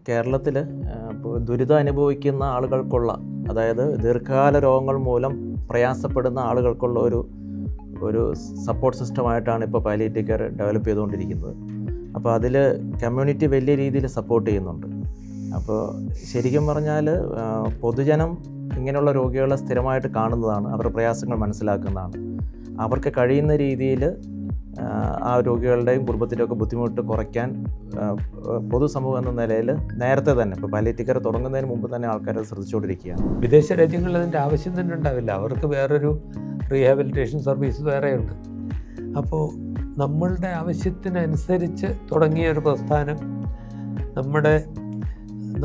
കേരളത്തിൽ ദുരിതം അനുഭവിക്കുന്ന ആളുകൾക്കുള്ള, അതായത് ദീർഘകാല രോഗങ്ങൾ മൂലം പ്രയാസപ്പെടുന്ന ആളുകൾക്കുള്ള ഒരു സപ്പോർട്ട് സിസ്റ്റമായിട്ടാണ് ഇപ്പോൾ പാലിയേറ്റീവ് കെയർ ഡെവലപ്പ് ചെയ്തുകൊണ്ടിരിക്കുന്നത്. അപ്പോൾ അതിൽ കമ്മ്യൂണിറ്റി വലിയ രീതിയിൽ സപ്പോർട്ട് ചെയ്യുന്നുണ്ട്. അപ്പോൾ ശരിക്കും പറഞ്ഞാൽ പൊതുജനം ഇങ്ങനെയുള്ള രോഗികളെ സ്ഥിരമായിട്ട് കാണുന്നതാണ്, അവരുടെ പ്രയാസങ്ങൾ മനസ്സിലാക്കുന്നതാണ്. അവർക്ക് കഴിയുന്ന രീതിയിൽ ആ രോഗികളുടെയും കുടുംബത്തിൻ്റെയൊക്കെ ബുദ്ധിമുട്ട് കുറയ്ക്കാൻ പൊതുസമൂഹം എന്ന നിലയിൽ നേരത്തെ തന്നെ, ഇപ്പോൾ പാലിയേറ്റീവ് കെയർ തുടങ്ങുന്നതിന് മുമ്പ് തന്നെ ആൾക്കാർ ശ്രദ്ധിച്ചുകൊണ്ടിരിക്കുകയാണ്. വിദേശ രാജ്യങ്ങളിൽ അതിൻ്റെ ആവശ്യം തന്നെ ഉണ്ടാവില്ല, അവർക്ക് വേറൊരു റീഹാബിലിറ്റേഷൻ സർവീസ് വേറെയുണ്ട്. അപ്പോൾ നമ്മളുടെ ആവശ്യത്തിനനുസരിച്ച് തുടങ്ങിയ ഒരു പ്രസ്ഥാനം നമ്മുടെ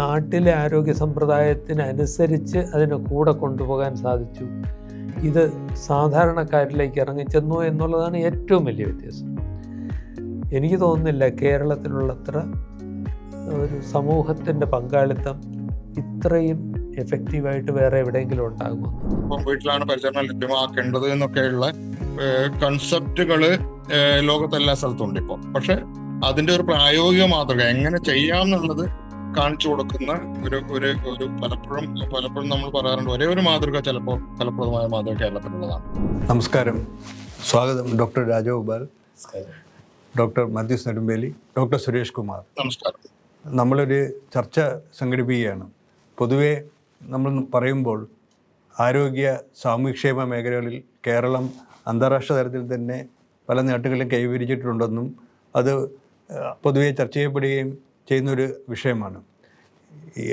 നാട്ടിലെ ആരോഗ്യ സമ്പ്രദായത്തിനനുസരിച്ച് അതിനെ കൂടെ കൊണ്ടുപോകാൻ സാധിച്ചു. ഇത് സാധാരണക്കാരിലേക്ക് ഇറങ്ങിച്ചെന്നു എന്നുള്ളതാണ് ഏറ്റവും വലിയ വ്യത്യാസം. എനിക്ക് തോന്നുന്നില്ല കേരളത്തിലുള്ളത്ര ഒരു സമൂഹത്തിൻ്റെ പങ്കാളിത്തം ഇത്രയും എഫക്റ്റീവായിട്ട് വേറെ എവിടെയെങ്കിലും ഉണ്ടാകുമോ. ഇപ്പം വീട്ടിലാണ് പരിചരണം ലഭ്യമാക്കേണ്ടത് എന്നൊക്കെയുള്ള കൺസെപ്റ്റുകൾ ലോകത്തെല്ലാ സ്ഥലത്തുണ്ട് ഇപ്പോൾ. പക്ഷെ അതിൻ്റെ ഒരു പ്രായോഗിക മാതൃക എങ്ങനെ ചെയ്യാം എന്നുള്ളത് കാണിച്ചു കൊടുക്കുന്ന ഒരു പലപ്പോഴും നമ്മൾ പറയാറുണ്ട്, ഒരേ ഒരു മാതൃക ചിലപ്പോൾ ഫലപ്രദമായ മാതൃക കേരളത്തിലുള്ളതാണ്. നമസ്കാരം, സ്വാഗതം. Doctor Rajagopal, doctor Mathews Nedumpeli, doctor Suresh Kumar. നമസ്കാരം. നമ്മളൊരു ചർച്ച സംഘടിപ്പിക്കുകയാണ്. പൊതുവെ നമ്മൾ പറയുമ്പോൾ ആരോഗ്യ സാമൂഹ്യക്ഷേമ മേഖലകളിൽ കേരളം അന്താരാഷ്ട്ര തലത്തിൽ തന്നെ പല നേട്ടങ്ങളും കൈവരിച്ചിട്ടുണ്ടെന്നും അത് പൊതുവെ ചർച്ച ചെയ്യപ്പെടുകയും ചെയ്യുന്നൊരു വിഷയമാണ്. ഈ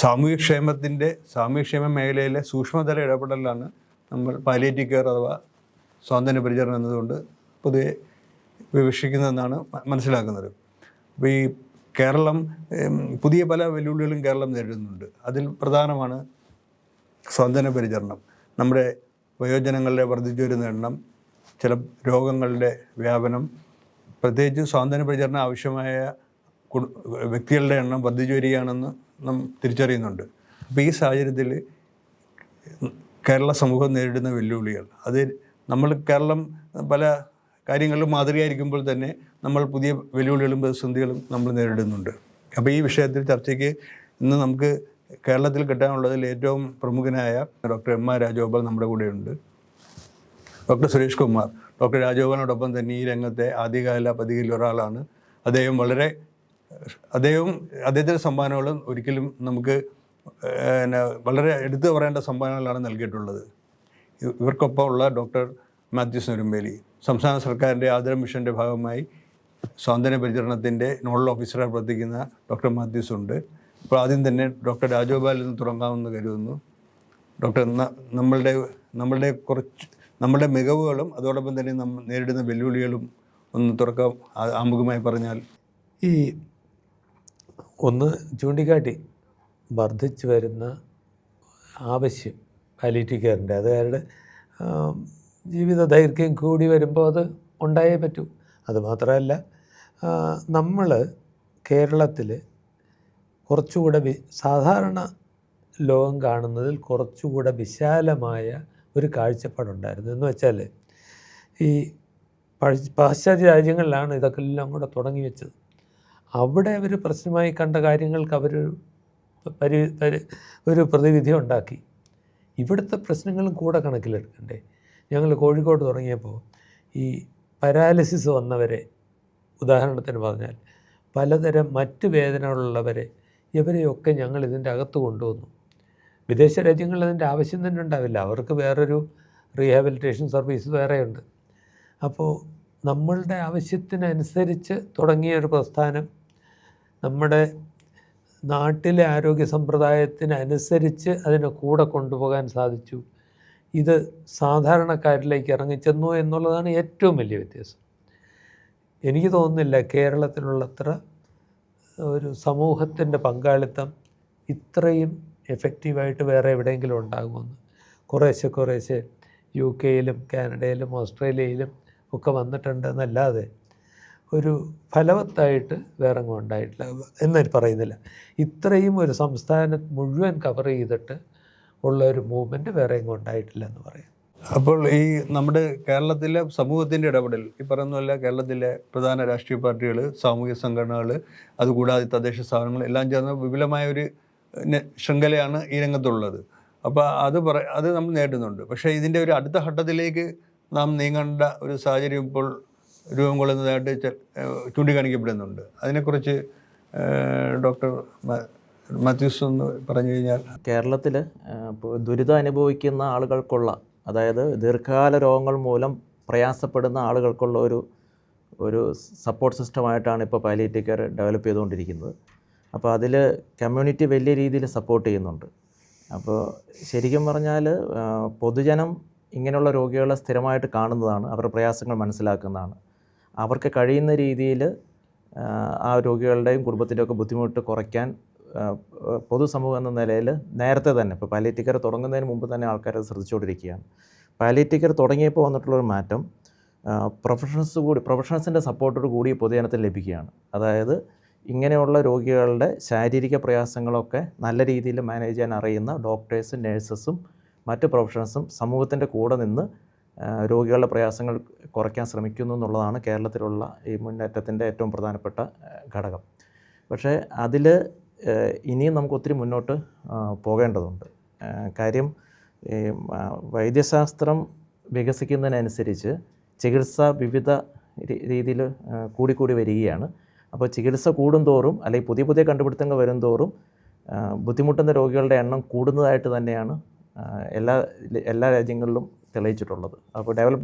സാമൂഹ്യക്ഷേമ മേഖലയിലെ സൂക്ഷ്മതല ഇടപെടലാണ് നമ്മൾ പാലിയേറ്റീവ് കെയർ അഥവാ സ്വാതന്ത്ര്യ പരിചരണം എന്നതുകൊണ്ട് പൊതുവെ വിവക്ഷിക്കുന്നതെന്നാണ് മനസ്സിലാക്കുന്നത്. അപ്പോൾ ഈ കേരളം പുതിയ പല വെല്ലുവിളികളും കേരളം നേരിടുന്നുണ്ട്. അതിൽ പ്രധാനമാണ് സ്വാതന്ത്ര്യ പരിചരണം. നമ്മുടെ വയോജനങ്ങളുടെ വർദ്ധിച്ചു വരുന്ന എണ്ണം, ചില രോഗങ്ങളുടെ വ്യാപനം, പ്രത്യേകിച്ച് സ്വാതന്ത്ര്യ പരിചരണം ആവശ്യമായ വ്യക്തികളുടെ എണ്ണം വർദ്ധിച്ചു വരികയാണെന്ന് നാം തിരിച്ചറിയുന്നുണ്ട്. അപ്പോൾ ഈ സാഹചര്യത്തിൽ കേരള സമൂഹം നേരിടുന്ന വെല്ലുവിളികൾ, അത് കേരളം പല കാര്യങ്ങളിലും മാതൃകയായിരിക്കുമ്പോൾ തന്നെ നമ്മൾ പുതിയ വെല്ലുവിളികളും പ്രതിസന്ധികളും നമ്മൾ നേരിടുന്നുണ്ട്. അപ്പോൾ ഈ വിഷയത്തിൽ ചർച്ചയ്ക്ക് ഇന്ന് നമുക്ക് കേരളത്തിൽ കിട്ടാനുള്ളതിൽ ഏറ്റവും പ്രമുഖനായ ഡോക്ടർ എം ആർ രാജഗോപാൽ നമ്മുടെ കൂടെയുണ്ട്. ഡോക്ടർ സുരേഷ് കുമാർ, ഡോക്ടർ രാജഗോപാലിനോടൊപ്പം തന്നെ ഈ രംഗത്തെ ആദ്യകാല പതികയിൽ ഒരാളാണ്. അദ്ദേഹത്തിൻ്റെ സംഭാവനകളും ഒരിക്കലും നമുക്ക് വളരെ എടുത്തു പറയേണ്ട സംഭാവനകളാണ് നൽകിയിട്ടുള്ളത്. ഇവർക്കൊപ്പം ഉള്ള ഡോക്ടർ മാത്യൂസ് നെടുമ്പേലി, സംസ്ഥാന സർക്കാരിൻ്റെ ആദര മിഷൻ്റെ ഭാഗമായി സ്വാതന്ത്ര്യ പരിചരണത്തിൻ്റെ നോഡൽ ഓഫീസറായി പ്രവർത്തിക്കുന്ന ഡോക്ടർ മാത്യൂസ് ഉണ്ട്. അപ്പോൾ ആദ്യം തന്നെ ഡോക്ടർ രാജഗോപാലിൽ നിന്ന് തുടങ്ങാമെന്ന് കരുതുന്നു. ഡോക്ടർ, നമ്മളുടെ മികവുകളും അതോടൊപ്പം തന്നെ നമ്മൾ നേരിടുന്ന വെല്ലുവിളികളും ഒന്ന് തുറക്കാം ആമുഖമായി പറഞ്ഞാൽ. ഈ ഒന്ന് ചൂണ്ടിക്കാട്ടി വർദ്ധിച്ചു വരുന്ന ആവശ്യം പാലിയേറ്റീവ് കെയറിൻ്റെ, അതുകാരുടെ ജീവിത ദൈർഘ്യം കൂടി വരുമ്പോൾ അത് ഉണ്ടായേ പറ്റൂ. അതുമാത്രമല്ല, നമ്മൾ കേരളത്തിൽ കുറച്ചുകൂടെ സാധാരണ ലോകം കാണുന്നതിൽ കുറച്ചുകൂടെ വിശാലമായ ഒരു കാഴ്ചപ്പാടുണ്ടായിരുന്നു. എന്ന് വെച്ചാൽ ഈ പാശ്ചാത്യ രാജ്യങ്ങളിലാണ് ഇതൊക്കെ എല്ലാം കൂടെ തുടങ്ങി വെച്ചത്. അവിടെ അവർ പ്രശ്നമായി കണ്ട കാര്യങ്ങൾക്ക് ഒരു പ്രതിവിധി ഉണ്ടാക്കി. ഇവിടുത്തെ പ്രശ്നങ്ങളും കൂടെ കണക്കിലെടുക്കണ്ടേ. ഞങ്ങൾ കോഴിക്കോട് തുടങ്ങിയപ്പോൾ ഈ പാരാലിസിസ് വന്നവരെ, ഉദാഹരണത്തിന് പറഞ്ഞാൽ പലതരം മറ്റ് വേദനകളുള്ളവരെ, ഇവരെയൊക്കെ ഞങ്ങൾ ഇതിൻ്റെ അകത്ത് കൊണ്ടുവന്നു. വിദേശ രാജ്യങ്ങളിൽ അതിൻ്റെ ആവശ്യം തന്നെ ഉണ്ടാവില്ല, അവർക്ക് വേറൊരു റീഹാബിലിറ്റേഷൻ സർവീസ് വേറെയുണ്ട്. അപ്പോൾ നമ്മളുടെ ആവശ്യത്തിനനുസരിച്ച് തുടങ്ങിയ ഒരു പ്രസ്ഥാനം നമ്മുടെ നാട്ടിലെ ആരോഗ്യ സമ്പ്രദായത്തിനനുസരിച്ച് അതിനെ കൂടെ കൊണ്ടുപോകാൻ സാധിച്ചു. ഇത് സാധാരണക്കാരിലേക്ക് ഇറങ്ങിച്ചെന്നു എന്നുള്ളതാണ് ഏറ്റവും വലിയ വ്യത്യാസം. എനിക്ക് തോന്നുന്നില്ല കേരളത്തിലുള്ളത്ര ഒരു സമൂഹത്തിൻ്റെ പങ്കാളിത്തം ഇത്രയും എഫക്റ്റീവായിട്ട് വേറെ എവിടെയെങ്കിലും ഉണ്ടാകുമെന്ന്. കുറേശ്ശെ UK യിലും കാനഡയിലും ഓസ്ട്രേലിയയിലും ഒക്കെ വന്നിട്ടുണ്ട് എന്നല്ലാതെ ഒരു ഫലവത്തായിട്ട് വേറെ ഒന്നും ഉണ്ടായിട്ടില്ല എന്ന് പറയുന്നില്ല. ഇത്രയും ഒരു സംസ്ഥാനം മുഴുവൻ കവർ ചെയ്തിട്ട് ഉള്ള ഒരു മൂവ്മെൻറ്റ് വേറെ എങ്ങും ഉണ്ടായിട്ടില്ല എന്ന് പറയാം. അപ്പോൾ ഈ നമ്മുടെ കേരളത്തിലെ സമൂഹത്തിൻ്റെ ഇടപെടൽ, ഈ പറയുന്ന പോലെ കേരളത്തിലെ പ്രധാന രാഷ്ട്രീയ പാർട്ടികൾ, സാമൂഹിക സംഘടനകൾ, അതുകൂടാതെ തദ്ദേശ സ്ഥാപനങ്ങൾ എല്ലാം ചേർന്ന വിപുലമായ ഒരു ശൃംഖലയാണ് ഈ രംഗത്തുള്ളത്. അപ്പോൾ അത് നമ്മൾ നേടുന്നുണ്ട്. പക്ഷേ ഇതിൻ്റെ ഒരു അടുത്ത ഘട്ടത്തിലേക്ക് നാം നീങ്ങേണ്ട ഒരു സാഹചര്യം ഇപ്പോൾ രൂപം കൊള്ളുന്നതായിട്ട് ചൂണ്ടിക്കാണിക്കപ്പെടുന്നുണ്ട്. അതിനെക്കുറിച്ച് ഡോക്ടർ മാത്യൂസ് ഒന്ന് പറഞ്ഞു കഴിഞ്ഞാൽ. കേരളത്തിൽ ദുരിതം അനുഭവിക്കുന്ന ആളുകൾക്കുള്ള, അതായത് ദീർഘകാല രോഗങ്ങൾ മൂലം പ്രയാസപ്പെടുന്ന ആളുകൾക്കുള്ള ഒരു സപ്പോർട്ട് സിസ്റ്റമായിട്ടാണ് ഇപ്പോൾ പാലിയേറ്റീവ് കെയർ ഡെവലപ്പ് ചെയ്തുകൊണ്ടിരിക്കുന്നത്. അപ്പോൾ അതിൽ കമ്മ്യൂണിറ്റി വലിയ രീതിയിൽ സപ്പോർട്ട് ചെയ്യുന്നുണ്ട്. അപ്പോൾ ശരിക്കും പറഞ്ഞാൽ പൊതുജനം ഇങ്ങനെയുള്ള രോഗികളെ സ്ഥിരമായിട്ട് കാണുന്നതാണ്, അവരുടെ പ്രയാസങ്ങൾ മനസ്സിലാക്കുന്നതാണ്. അവർക്ക് കഴിയുന്ന രീതിയിൽ ആ രോഗികളുടെയും കുടുംബത്തിൻ്റെയൊക്കെ ബുദ്ധിമുട്ട് കുറയ്ക്കാൻ പൊതുസമൂഹം എന്ന നിലയിൽ നേരത്തെ തന്നെ, ഇപ്പോൾ പാലിയേറ്റീവ് കെയർ തുടങ്ങുന്നതിന് മുമ്പ് തന്നെ ആൾക്കാർ ശ്രദ്ധിച്ചുകൊണ്ടിരിക്കുകയാണ്. പാലിയേറ്റീവ് കെയർ തുടങ്ങിയപ്പോൾ വന്നിട്ടുള്ളൊരു മാറ്റം പ്രൊഫഷണൽസിൻ്റെ സപ്പോർട്ടോട് കൂടി പൊതുജനത്തിന് ലഭിക്കുകയാണ്. അതായത് ഇങ്ങനെയുള്ള രോഗികളുടെ ശാരീരിക പ്രയാസങ്ങളൊക്കെ നല്ല രീതിയിൽ മാനേജ് ചെയ്യാൻ അറിയുന്ന ഡോക്ടേഴ്സും നഴ്സസും മറ്റ് പ്രൊഫഷണൽസും സമൂഹത്തിൻ്റെ കൂടെ നിന്ന് രോഗികളുടെ പ്രയാസങ്ങൾ കുറയ്ക്കാൻ ശ്രമിക്കുന്നു എന്നുള്ളതാണ് കേരളത്തിലുള്ള ഈ മുന്നേറ്റത്തിൻ്റെ ഏറ്റവും പ്രധാനപ്പെട്ട ഘടകം. പക്ഷേ അതിൽ ഇനിയും നമുക്ക് ഒത്തിരി മുന്നോട്ട് പോകേണ്ടതുണ്ട്. കാര്യം വൈദ്യശാസ്ത്രം വികസിക്കുന്നതിനനുസരിച്ച് ചികിത്സ വിവിധ രീതിയിൽ കൂടിക്കൂടി വരികയാണ്. അപ്പോൾ ചികിത്സ കൂടുന്തോറും, അല്ലെങ്കിൽ പുതിയ പുതിയ കണ്ടുപിടുത്തങ്ങൾ വരുംതോറും ബുദ്ധിമുട്ടുന്ന രോഗികളുടെ എണ്ണം കൂടുന്നതായിട്ട് തന്നെയാണ് എല്ലാ രാജ്യങ്ങളിലും തെളിയിച്ചിട്ടുള്ളത്. അപ്പോൾ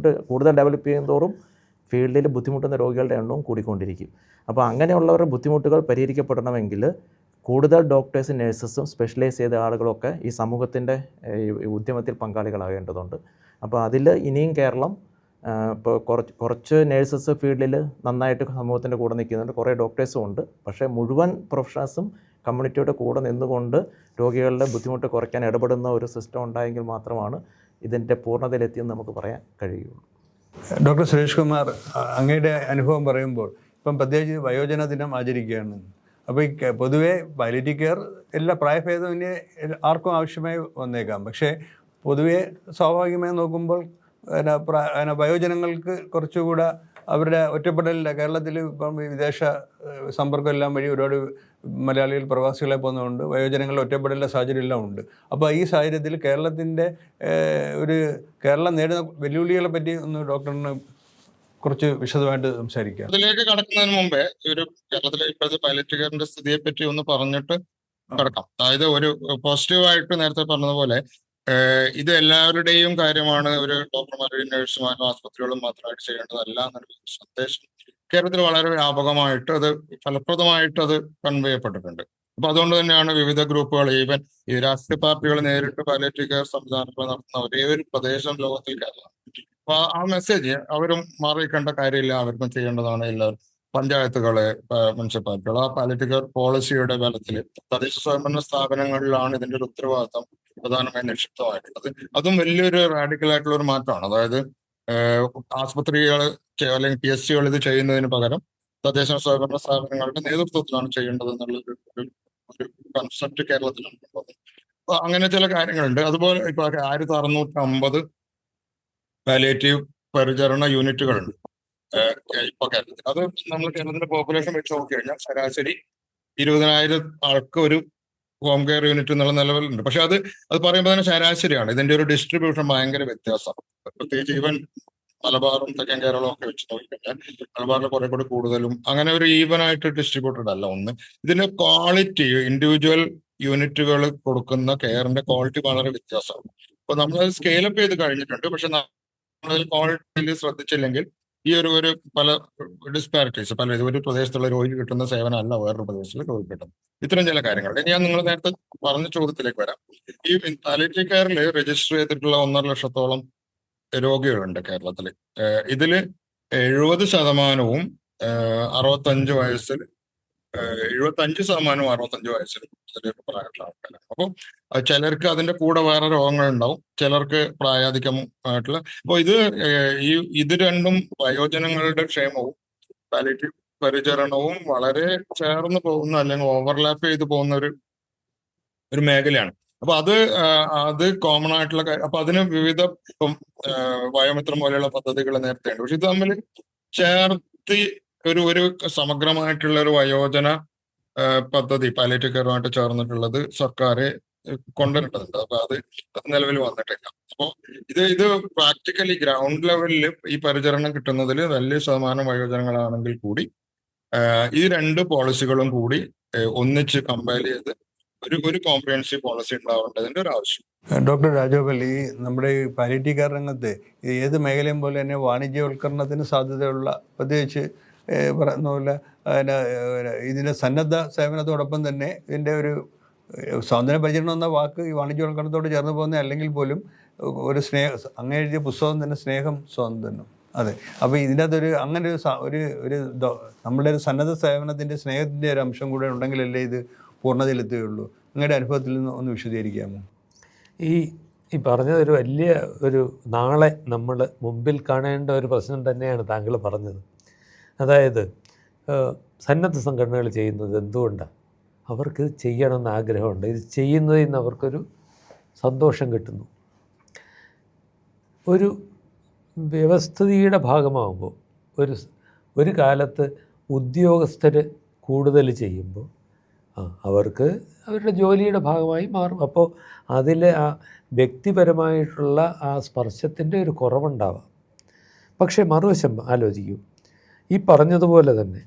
കൂടുതൽ ഡെവലപ്പ് ചെയ്യുന്തോറും ഫീൽഡിൽ ബുദ്ധിമുട്ടുന്ന രോഗികളുടെ എണ്ണവും കൂടിക്കൊണ്ടിരിക്കും. അപ്പോൾ അങ്ങനെയുള്ളവരുടെ ബുദ്ധിമുട്ടുകൾ പരിഹരിക്കപ്പെടണമെങ്കിൽ കൂടുതൽ ഡോക്ടേഴ്സും നഴ്സസും സ്പെഷ്യലൈസ് ചെയ്ത ആളുകളൊക്കെ ഈ സമൂഹത്തിൻ്റെ ഉദ്യമത്തിൽ പങ്കാളികളാകേണ്ടതുണ്ട്. അപ്പോൾ അതിൽ ഇനിയും കേരളം ഇപ്പോൾ കുറച്ച് നേഴ്സസ് ഫീൽഡിൽ നന്നായിട്ട് സമൂഹത്തിൻ്റെ കൂടെ നിൽക്കുന്നുണ്ട്, കുറേ ഡോക്ടേഴ്സും ഉണ്ട്. പക്ഷേ മുഴുവൻ പ്രൊഫഷണൽസും കമ്മ്യൂണിറ്റിയുടെ കൂടെ നിന്നുകൊണ്ട് രോഗികളുടെ ബുദ്ധിമുട്ട് കുറയ്ക്കാൻ ഇടപെടുന്ന ഒരു സിസ്റ്റം ഉണ്ടായെങ്കിൽ മാത്രമാണ് ഇതിൻ്റെ പൂർണ്ണതയിലെത്തിയെന്ന് നമുക്ക് പറയാൻ കഴിയുള്ളൂ. ഡോക്ടർ സുരേഷ് കുമാർ, അങ്ങയുടെ അനുഭവം പറയുമ്പോൾ ഇപ്പം പ്രത്യേകിച്ച് വയോജന ദിനം ആചരിക്കുകയാണ്. അപ്പോൾ ഈ പൊതുവേ പാലിയേറ്റീവ് കെയർ എല്ലാ പ്രായഭേദമന്യേ ആർക്കും ആവശ്യമായി വന്നേക്കാം. പക്ഷേ പൊതുവേ സ്വാഭാവികമായി നോക്കുമ്പോൾ വയോജനങ്ങൾക്ക് കുറച്ചുകൂടെ അവരുടെ ഒറ്റപ്പെടലില്ല. കേരളത്തിൽ ഇപ്പം വിദേശ സമ്പർക്കം എല്ലാം വഴി ഒരുപാട് മലയാളികൾ പ്രവാസികളെ പോകുന്നതുകൊണ്ട് വയോജനങ്ങളുടെ ഒറ്റപ്പെടലിൻ്റെ സാഹചര്യം എല്ലാം ഉണ്ട്. അപ്പോൾ ഈ സാഹചര്യത്തിൽ കേരളം നേടുന്ന വെല്ലുവിളികളെ പറ്റി ഒന്ന് ഡോക്ടറിന് കുറച്ച് വിശദമായിട്ട് സംസാരിക്കാം. അതിലേക്ക് കടക്കുന്നതിന് മുമ്പേ കേരളത്തിലെ ഇപ്പോഴത്തെ പാലിയേറ്റീവ് കെയറിന്റെ സ്ഥിതിയെ പറ്റി ഒന്ന് പറഞ്ഞിട്ട് കിടക്കാം. അതായത് ഒരു പോസിറ്റീവായിട്ട് നേരത്തെ പറഞ്ഞതുപോലെ ഇത് എല്ലാവരുടെയും കാര്യമാണ്, ഒരു ഡോക്ടർമാരുടെയും നഴ്സുമാരും ആശുപത്രികളും മാത്രമായിട്ട് ചെയ്യേണ്ടതല്ല എന്നൊരു സന്ദേശം കേരളത്തിൽ വളരെ വ്യാപകമായിട്ട് അത് ഫലപ്രദമായിട്ട് അത് കൺവേ ചെയ്യപ്പെട്ടിട്ടുണ്ട്. അപ്പൊ അതുകൊണ്ട് തന്നെയാണ് വിവിധ ഗ്രൂപ്പുകൾ, ഈവൻ ഈ രാഷ്ട്രീയ പാർട്ടികൾ നേരിട്ട് പാലിയേറ്റീവ് കെയർ സംവിധാനങ്ങൾ നടത്തുന്ന ഒരേ ഒരു പ്രദേശം ലോകത്തിൽ കേരളം. അപ്പൊ ആ മെസ്സേജ് അവരും മാറിക്കേണ്ട കാര്യമില്ല, അവർക്കും ചെയ്യേണ്ടതാണ്. എല്ലാവരും പഞ്ചായത്തുകള്, മുനിസിപ്പാലിറ്റികൾ ആ പാലിയേറ്റീവ് കെയർ പോളിസിയുടെ ബലത്തിൽ തദ്ദേശ സ്വയംഭരണ സ്ഥാപനങ്ങളിലാണ് ഇതിന്റെ ഒരു ഉത്തരവാദിത്തം പ്രധാനമായും നിക്ഷിപ്തമായിട്ടുള്ളത്. അതും വലിയൊരു റാഡിക്കൽ ആയിട്ടുള്ള ഒരു മാറ്റമാണ്. അതായത് ആശുപത്രികൾ അല്ലെങ്കിൽ PSCകൾ ഇത് ചെയ്യുന്നതിന് പകരം തദ്ദേശ സ്വയംഭരണ സ്ഥാപനങ്ങളുടെ നേതൃത്വത്തിലാണ് ചെയ്യേണ്ടത് എന്നുള്ള ഒരു കൺസെപ്റ്റ് കേരളത്തിലാണ്. അപ്പൊ അങ്ങനെ ചില കാര്യങ്ങളുണ്ട്. അതുപോലെ ഇപ്പൊ 1650 പാലിയേറ്റീവ് പരിചരണ യൂണിറ്റുകളുണ്ട് ഇപ്പൊ കേരളത്തിൽ. അത് നമ്മൾ കേരളത്തിന്റെ പോപ്പുലേഷൻ വെച്ച് നോക്കിക്കഴിഞ്ഞാൽ ശരാശരി 20,000 ആൾക്ക് ഒരു ഹോം കെയർ യൂണിറ്റ് എന്നുള്ള നിലവിലുണ്ട്. പക്ഷെ അത് പറയുമ്പോൾ തന്നെ ശരാശരിയാണ്. ഇതിന്റെ ഒരു ഡിസ്ട്രിബ്യൂഷൻ ഭയങ്കര വ്യത്യാസം. പ്രത്യേകിച്ച് ഈവൻ മലബാറും തെക്കൻ കേരളവും ഒക്കെ വെച്ച് നോക്കിക്കഴിഞ്ഞാൽ മലബാറിൽ കുറെ കൂടി കൂടുതലും അങ്ങനെ ഒരു ഈവൻ ആയിട്ട് ഡിസ്ട്രിബ്യൂട്ടഡ് അല്ല. ഒന്ന്, ഇതിന്റെ ക്വാളിറ്റി, ഇൻഡിവിജ്വൽ യൂണിറ്റുകൾ കൊടുക്കുന്ന കെയറിന്റെ ക്വാളിറ്റി വളരെ വ്യത്യാസമാണ്. അപ്പൊ നമ്മൾ സ്കെയിലപ്പ് ചെയ്ത് കഴിഞ്ഞിട്ടുണ്ട്. പക്ഷെ നമ്മൾ ക്വാളിറ്റിയിൽ ശ്രദ്ധിച്ചില്ലെങ്കിൽ ഈ ഒരു പല ഡിസ്പാരിറ്റീസ്, ഒരു പ്രദേശത്തുള്ള രോഗിക്ക് കിട്ടുന്ന സേവനം അല്ല വേറൊരു പ്രദേശത്തുള്ള രോഗി കിട്ടുന്നത്. ഇത്തരം ചില കാര്യങ്ങൾ. ഞാൻ നിങ്ങൾ നേരത്തെ പറഞ്ഞ ചോദ്യത്തിലേക്ക് വരാം. ഈ പാലിയേറ്റീവ് കെയറിൽ രജിസ്റ്റർ ചെയ്തിട്ടുള്ള 1.5 ലക്ഷത്തോളം രോഗികളുണ്ട് കേരളത്തിൽ. ഇതില് 70% 65 വയസ്സിൽ, 75% 65 വയസ്സിൽ പ്രായമുള്ള ആൾക്കാരാണ്. അപ്പോൾ ചിലർക്ക് അതിന്റെ കൂടെ വേറെ രോഗങ്ങൾ ഉണ്ടാവും, ചിലർക്ക് പ്രായാധികമായിട്ടുള്ള. അപ്പോൾ ഇത് രണ്ടും വയോജനങ്ങളുടെ ക്ഷേമവും പാലിയേറ്റീവ് പരിചരണവും വളരെ ചേർന്ന് പോകുന്ന അല്ലെങ്കിൽ ഓവർലാപ്പ് ചെയ്ത് പോകുന്ന ഒരു മേഖലയാണ്. അപ്പൊ അത് കോമൺ ആയിട്ടുള്ള അപ്പൊ അതിന് വിവിധ ഇപ്പം വയോമിത്രം പോലെയുള്ള പദ്ധതികൾ നേരത്തെ ഉണ്ട്. പക്ഷെ ഇത് തമ്മിൽ ചേർത്ത് ഒരു സമഗ്രമായിട്ടുള്ള ഒരു വയോജന പദ്ധതി പാലിയേറ്റീവ് കെയറുമായിട്ട് ചേർന്നിട്ടുള്ളത് സർക്കാർ കൊണ്ടുവരേണ്ടതുണ്ട്. അപ്പൊ അത് നിലവിൽ വന്നിട്ടില്ല. അപ്പോൾ ഇത് പ്രാക്ടിക്കലി ഗ്രൗണ്ട് ലെവലിൽ ഈ പരിചരണം കിട്ടുന്നതിൽ വലിയ ശതമാനം വയോജനങ്ങളാണെങ്കിൽ കൂടി ഈ രണ്ട് പോളിസികളും കൂടി ഒന്നിച്ച് കമ്പയർ ചെയ്ത് ഒരു കോംപ്രിഹെൻസീവ് പോളിസി ഉണ്ടാവേണ്ടതിന്റെ ഒരു ആവശ്യം. ഡോക്ടർ രാജഗോപാൽ, ഈ നമ്മുടെ ഈ പാലിയേറ്റീവ് കെയർ രംഗത്ത് ഏത് മേഖലയും പോലെ തന്നെ വാണിജ്യവൽക്കരണത്തിന് സാധ്യതയുള്ള, പ്രത്യേകിച്ച് പറയുന്ന പോലെ ഇതിൻ്റെ സന്നദ്ധ സേവനത്തോടൊപ്പം തന്നെ ഇതിൻ്റെ ഒരു സ്വാതന്ത്ര്യ പരിചരണം എന്ന വാക്ക് ഈ വാണിജ്യവൽക്കരണത്തോട് ചേർന്ന് പോകുന്ന അല്ലെങ്കിൽ പോലും ഒരു അങ്ങനെ എഴുതിയ പുസ്തകം തന്നെ സ്നേഹം സ്വാതന്ത്ര്യം. അതെ. അപ്പോൾ ഇതിനകത്തൊരു അങ്ങനെ ഒരു നമ്മുടെ ഒരു സന്നദ്ധ സേവനത്തിൻ്റെ സ്നേഹത്തിൻ്റെ ഒരു അംശം കൂടെ ഉണ്ടെങ്കിലല്ലേ ഇത് പൂർണ്ണതയിലെത്തുകയുള്ളൂ. നിങ്ങളുടെ അനുഭവത്തിൽ നിന്ന് ഒന്ന് വിശദീകരിക്കാമോ? ഈ പറഞ്ഞതൊരു വലിയ ഒരു നാളെ നമ്മൾ മുമ്പിൽ കാണേണ്ട ഒരു പ്രശ്നം തന്നെയാണ് താങ്കൾ പറഞ്ഞത്. അതായത് സന്നദ്ധ സംഘടനകൾ ചെയ്യുന്നത് എന്തുകൊണ്ടാണ്? അവർക്ക് ചെയ്യണമെന്ന് ആഗ്രഹമുണ്ട്. ഇത് ചെയ്യുന്നതിൽ നിന്ന് അവർക്കൊരു സന്തോഷം കിട്ടുന്നു. ഒരു വ്യവസ്ഥിതിയുടെ ഭാഗമാകുമ്പോൾ ഒരു കാലത്ത് ഉദ്യോഗസ്ഥർ കൂടുതൽ ചെയ്യുമ്പോൾ അവർക്ക് അവരുടെ ജോലിയുടെ ഭാഗമായി മാറും. അപ്പോൾ അതിൽ ആ വ്യക്തിപരമായിട്ടുള്ള ആ സ്പർശത്തിൻ്റെ ഒരു കുറവുണ്ടാവാം. പക്ഷേ മറുവശം ആലോചിക്കൂ, ഈ പറഞ്ഞതുപോലെ തന്നെ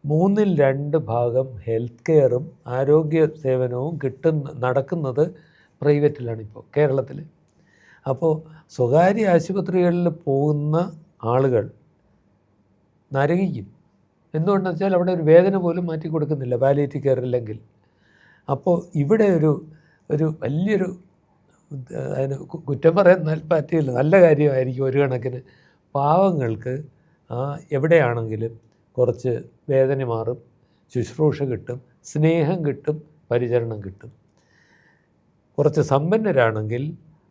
2/3 ഭാഗം ഹെൽത്ത് കെയറും ആരോഗ്യ സേവനവും നടക്കുന്നത് പ്രൈവറ്റിലാണിപ്പോൾ കേരളത്തിൽ. അപ്പോൾ സ്വകാര്യ ആശുപത്രികളിൽ പോകുന്ന ആളുകൾ നരകിക്കും. എന്തുകൊണ്ടെന്ന് വെച്ചാൽ അവിടെ ഒരു വേദന പോലും മാറ്റി കൊടുക്കുന്നില്ല പാലിയേറ്റീവ് കെയർ ഇല്ലെങ്കിൽ. അപ്പോൾ ഇവിടെ ഒരു വലിയൊരു, അതിന് കുറ്റം പറയാൻ പറ്റില്ല, നല്ല കാര്യമായിരിക്കും ഒരു കണക്കിന്. പാവങ്ങൾക്ക് എവിടെയാണെങ്കിലും കുറച്ച് വേദന മാറും, ശുശ്രൂഷ കിട്ടും, സ്നേഹം കിട്ടും, പരിചരണം കിട്ടും. കുറച്ച് സമ്പന്നരാണെങ്കിൽ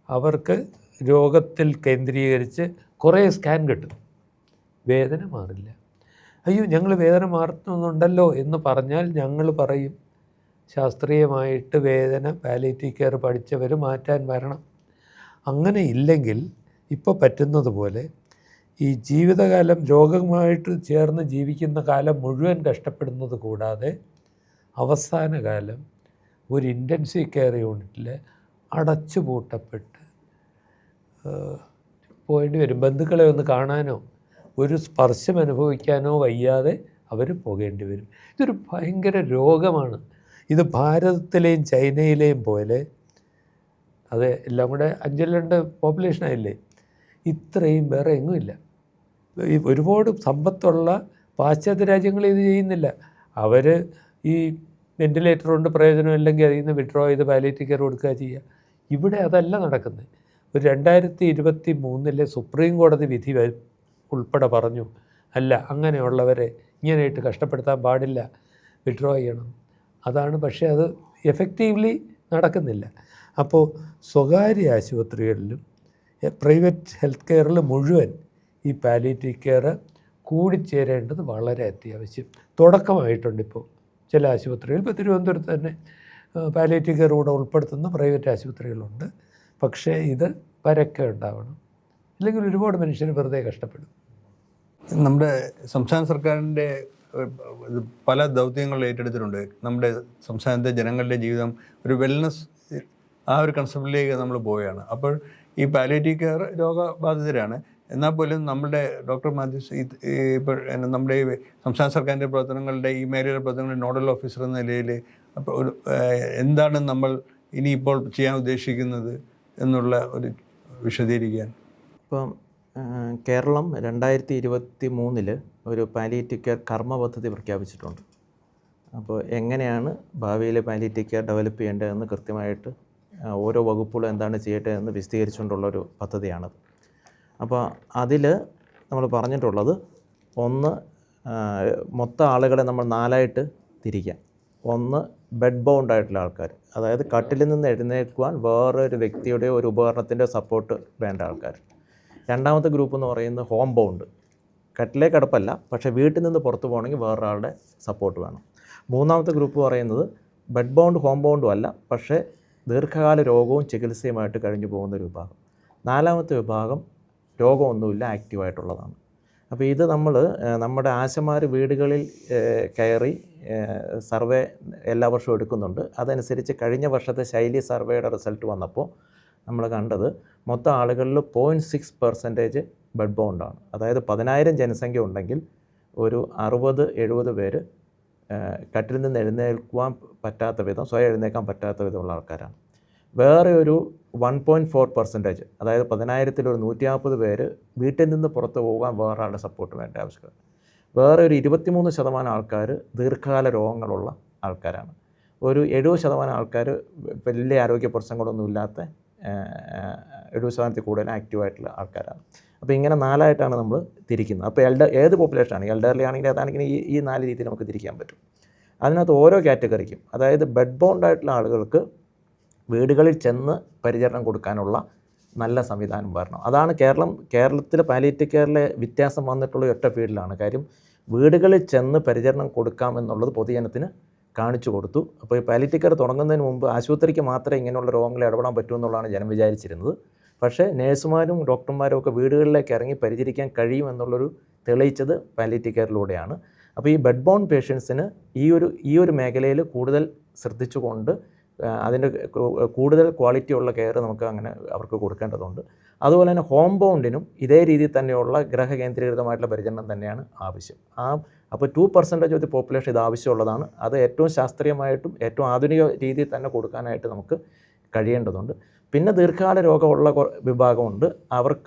അവർക്ക് രോഗത്തിൽ കേന്ദ്രീകരിച്ച് കുറേ സ്കാൻ കിട്ടും, വേദന മാറില്ല. അയ്യോ ഞങ്ങൾ വേദന മാറുന്നുണ്ടല്ലോ എന്ന് പറഞ്ഞാൽ ഞങ്ങൾ പറയും ശാസ്ത്രീയമായിട്ട് വേദന പാലിയേറ്റീവ് കെയർ പഠിച്ചവർ മാറ്റാൻ വരണം. അങ്ങനെ ഇല്ലെങ്കിൽ ഇപ്പോൾ പറ്റുന്നത് പോലെ ഈ ജീവിതകാലം രോഗവുമായിട്ട് ചേർന്ന് ജീവിക്കുന്ന കാലം മുഴുവൻ കഷ്ടപ്പെടുന്നത് കൂടാതെ അവസാന കാലം ഒരു ഇൻറ്റൻസീവ് കെയർ യൂണിറ്റിൽ അടച്ചു പൂട്ടപ്പെട്ട് പോയിട്ട് വരും. ബന്ധുക്കളെ ഒന്ന് കാണാനോ ഒരു സ്പർശം അനുഭവിക്കാനോ വയ്യാതെ അവർ പോകേണ്ടി വരും. ഇതൊരു ഭയങ്കര രോഗമാണ്. ഇത് ഭാരതത്തിലെയും ചൈനയിലെയും പോലെ, അത് എല്ലാം കൂടെ 5 പോപ്പുലേഷനായില്ലേ, ഇത്രയും വേറെ എങ്ങുമില്ല. ഈ ഒരുപാട് സമ്പത്തുള്ള പാശ്ചാത്യ രാജ്യങ്ങൾ ഇത് ചെയ്യുന്നില്ല. അവർ ഈ വെൻറ്റിലേറ്റർ കൊണ്ട് പ്രയോജനമില്ലെങ്കിൽ അതിൽ നിന്ന് വിഡ്രോ ചെയ്ത് പാലിയേറ്റീവ് കെയർ കൊടുക്കുക ചെയ്യുക. ഇവിടെ അതല്ല നടക്കുന്നത്. ഒരു 2023 സുപ്രീം കോടതി വിധി ഉൾപ്പെടെ പറഞ്ഞു, അല്ല അങ്ങനെയുള്ളവരെ ഇങ്ങനെയായിട്ട് കഷ്ടപ്പെടുത്താൻ പാടില്ല, വിഡ്രോ ചെയ്യണം. അതാണ്. പക്ഷേ അത് എഫക്റ്റീവ്ലി നടക്കുന്നില്ല. അപ്പോൾ സ്വകാര്യ ആശുപത്രികളിലും പ്രൈവറ്റ് ഹെൽത്ത് കെയറിൽ മുഴുവൻ ഈ പാലിയേറ്റീവ് കെയർ കൂടിച്ചേരേണ്ടത് വളരെ അത്യാവശ്യം. തുടക്കമായിട്ടുണ്ട് ഇപ്പോൾ ചില ആശുപത്രികൾ. ഇപ്പോൾ തിരുവനന്തപുരത്ത് തന്നെ പാലിയേറ്റീവ് കെയർ കൂടെ ഉൾപ്പെടുത്തുന്ന പ്രൈവറ്റ് ആശുപത്രികളുണ്ട്. പക്ഷേ ഇത് പരക്കെ ഉണ്ടാവണം, അല്ലെങ്കിൽ ഒരുപാട് മനുഷ്യർ വെറുതെ കഷ്ടപ്പെടും. നമ്മുടെ സംസ്ഥാന സർക്കാരിൻ്റെ പല ദൗത്യങ്ങൾ ഏറ്റെടുത്തിട്ടുണ്ട്. നമ്മുടെ സംസ്ഥാനത്തെ ജനങ്ങളുടെ ജീവിതം ഒരു വെൽനസ്, ആ ഒരു കൺസെപ്റ്റിലേക്ക് നമ്മൾ പോവുകയാണ്. അപ്പോൾ ഈ പാലിയേറ്റീവ് കെയർ രോഗബാധിതരാണ്. എന്നാൽ പോലും നമ്മുടെ ഡോക്ടർ മാത്യൂസ് ഇപ്പോൾ നമ്മുടെ ഈ സംസ്ഥാന സർക്കാരിൻ്റെ പ്രവർത്തനങ്ങളുടെ, ഈ മേഖലയിലെ പ്രവർത്തനങ്ങളുടെ നോഡൽ ഓഫീസർ എന്ന നിലയിൽ അപ്പോൾ എന്താണ് നമ്മൾ ഇനിയിപ്പോൾ ചെയ്യാൻ ഉദ്ദേശിക്കുന്നത് എന്നുള്ള ഒരു വിശദീകരിക്കാൻ. ഇപ്പം കേരളം 2023 ഒരു പാലിയേറ്റീവ് കെയർ കർമ്മ പദ്ധതി പ്രഖ്യാപിച്ചിട്ടുണ്ട്. അപ്പോൾ എങ്ങനെയാണ് ഭാവിയിൽ പാലിയേറ്റീവ് കെയർ ഡെവലപ്പ് ചെയ്യേണ്ടതെന്ന് കൃത്യമായിട്ട് ഓരോ വകുപ്പുകളും എന്താണ് ചെയ്യേണ്ടത് എന്ന് വിശദീകരിച്ചുകൊണ്ടുള്ളൊരു പദ്ധതിയാണത്. അപ്പോൾ അതിൽ നമ്മൾ പറഞ്ഞിട്ടുള്ളത്, ഒന്ന്, മൊത്തം ആളുകളെ നമ്മൾ 4ആയിട്ട് തിരിക്കാം. ഒന്ന്, ബെഡ് ബൗണ്ട് ആയിട്ടുള്ള ആൾക്കാർ, അതായത് കട്ടിൽ നിന്ന് എഴുന്നേൽക്കുവാൻ വേറൊരു വ്യക്തിയുടെ ഒരു ഉപകരണത്തിൻ്റെ സപ്പോർട്ട് വേണ്ട ആൾക്കാർ. രണ്ടാമത്തെ ഗ്രൂപ്പ് എന്ന് പറയുന്നത് ഹോം ബൗണ്ട്, കട്ടിലേ കിടപ്പല്ല, പക്ഷേ വീട്ടിൽ നിന്ന് പുറത്ത് പോകണമെങ്കിൽ വേറൊരാളുടെ സപ്പോർട്ട് വേണം. മൂന്നാമത്തെ ഗ്രൂപ്പ് പറയുന്നത് ബെഡ് ബൗണ്ട് ഹോം ബൗണ്ടും അല്ല, പക്ഷേ ദീർഘകാല രോഗവും ചികിത്സയുമായിട്ട് കഴിഞ്ഞു പോകുന്ന ഒരു വിഭാഗം. 4ാമത്തെ വിഭാഗം രോഗമൊന്നുമില്ല, ആക്റ്റീവായിട്ടുള്ളതാണ്. അപ്പോൾ ഇത് നമ്മുടെ ആശമാർ വീടുകളിൽ കയറി സർവേ എല്ലാ വർഷവും എടുക്കുന്നുണ്ട്. അതനുസരിച്ച് കഴിഞ്ഞ വർഷത്തെ ശൈലി സർവേയുടെ റിസൾട്ട് വന്നപ്പോൾ നമ്മൾ കണ്ടത് മൊത്തം ആളുകളിൽ 0.6% ബെഡ് ബൗണ്ടാണ്. അതായത് 10,000 ജനസംഖ്യ ഉണ്ടെങ്കിൽ ഒരു 60-70 പേര് കട്ടിൽ നിന്ന് എഴുന്നേൽക്കുവാൻ പറ്റാത്ത വിധം, സ്വയം എഴുന്നേൽക്കാൻ പറ്റാത്ത വിധമുള്ള ആൾക്കാരാണ്. വേറെ ഒരു 1.4%, അതായത് 10,000-ൽ ഒരു 140 പേര് വീട്ടിൽ നിന്ന് പുറത്ത് പോകാൻ വേറെ ആളുടെ സപ്പോർട്ട് വേണ്ട ആവശ്യമില്ല. വേറെ ഒരു 23% ആൾക്കാർ ദീർഘകാല രോഗങ്ങളുള്ള ആൾക്കാരാണ്. ഒരു 70% ആൾക്കാർ വലിയ ആരോഗ്യ പ്രശ്നങ്ങളൊന്നുമില്ലാത്ത 70% കൂടുതൽ ആക്റ്റീവായിട്ടുള്ള ആൾക്കാരാണ്. അപ്പോൾ ഇങ്ങനെ 4ആയിട്ടാണ് നമ്മൾ തിരിക്കുന്നത്. അപ്പോൾ ഏത് പോപ്പുലേഷനാണ്, എൽഡർലി ആണെങ്കിൽ അതാണെങ്കിൽ ഈ 4 രീതിയിൽ നമുക്ക് തിരിക്കാൻ പറ്റും. അതിനകത്ത് ഓരോ കാറ്റഗറിക്കും, അതായത് ബെഡ് ബൗണ്ടായിട്ടുള്ള ആളുകൾക്ക് വീടുകളിൽ ചെന്ന് പരിചരണം കൊടുക്കാനുള്ള നല്ല സംവിധാനം വരണം. അതാണ് കേരളത്തിലെ പാലിയേറ്റീവ് കെയറിലെ വ്യത്യാസം വന്നിട്ടുള്ള ഒറ്റ ഫീൽഡിലാണ്. കാര്യം വീടുകളിൽ ചെന്ന് പരിചരണം കൊടുക്കാമെന്നുള്ളത് പൊതുജനത്തിന് കാണിച്ചു കൊടുത്തു. അപ്പോൾ ഈ പാലിയേറ്റീവ് കെയർ തുടങ്ങുന്നതിന് മുമ്പ് ആശുപത്രിക്ക് മാത്രമേ ഇങ്ങനെയുള്ള രോഗങ്ങളെ ഇടപെടാൻ പറ്റൂ എന്നുള്ളതാണ് ജനം വിചാരിച്ചിരുന്നത്. പക്ഷേ നേഴ്സുമാരും ഡോക്ടർമാരും ഒക്കെ വീടുകളിലേക്ക് ഇറങ്ങി പരിചരിക്കാൻ കഴിയുമെന്നുള്ളൊരു തെളിയിച്ചത് പാലിയേറ്റീവ് കെയറിലൂടെയാണ്. അപ്പോൾ ഈ ബെഡ് ബൗണ്ട് പേഷ്യൻസിന് ഈ ഒരു മേഖലയിൽ കൂടുതൽ ശ്രദ്ധിച്ചുകൊണ്ട് അതിൻ്റെ കൂടുതൽ ക്വാളിറ്റിയുള്ള കെയർ നമുക്ക് അങ്ങനെ അവർക്ക് കൊടുക്കേണ്ടതുണ്ട്. അതുപോലെ തന്നെ ഹോം ബൗണ്ടിനും ഇതേ രീതിയിൽ തന്നെയുള്ള ഗ്രഹ കേന്ദ്രീകൃതമായിട്ടുള്ള പരിചരണം തന്നെയാണ് ആവശ്യം. അപ്പോൾ 2% ഓഫ് ദി പോപ്പുലേഷൻ ഇത് ആവശ്യമുള്ളതാണ്. അത് ഏറ്റവും ശാസ്ത്രീയമായിട്ടും ഏറ്റവും ആധുനിക രീതിയിൽ തന്നെ കൊടുക്കാനായിട്ട് നമുക്ക് കഴിയേണ്ടതുണ്ട്. പിന്നെ ദീർഘകാല രോഗമുള്ള വിഭാഗമുണ്ട്.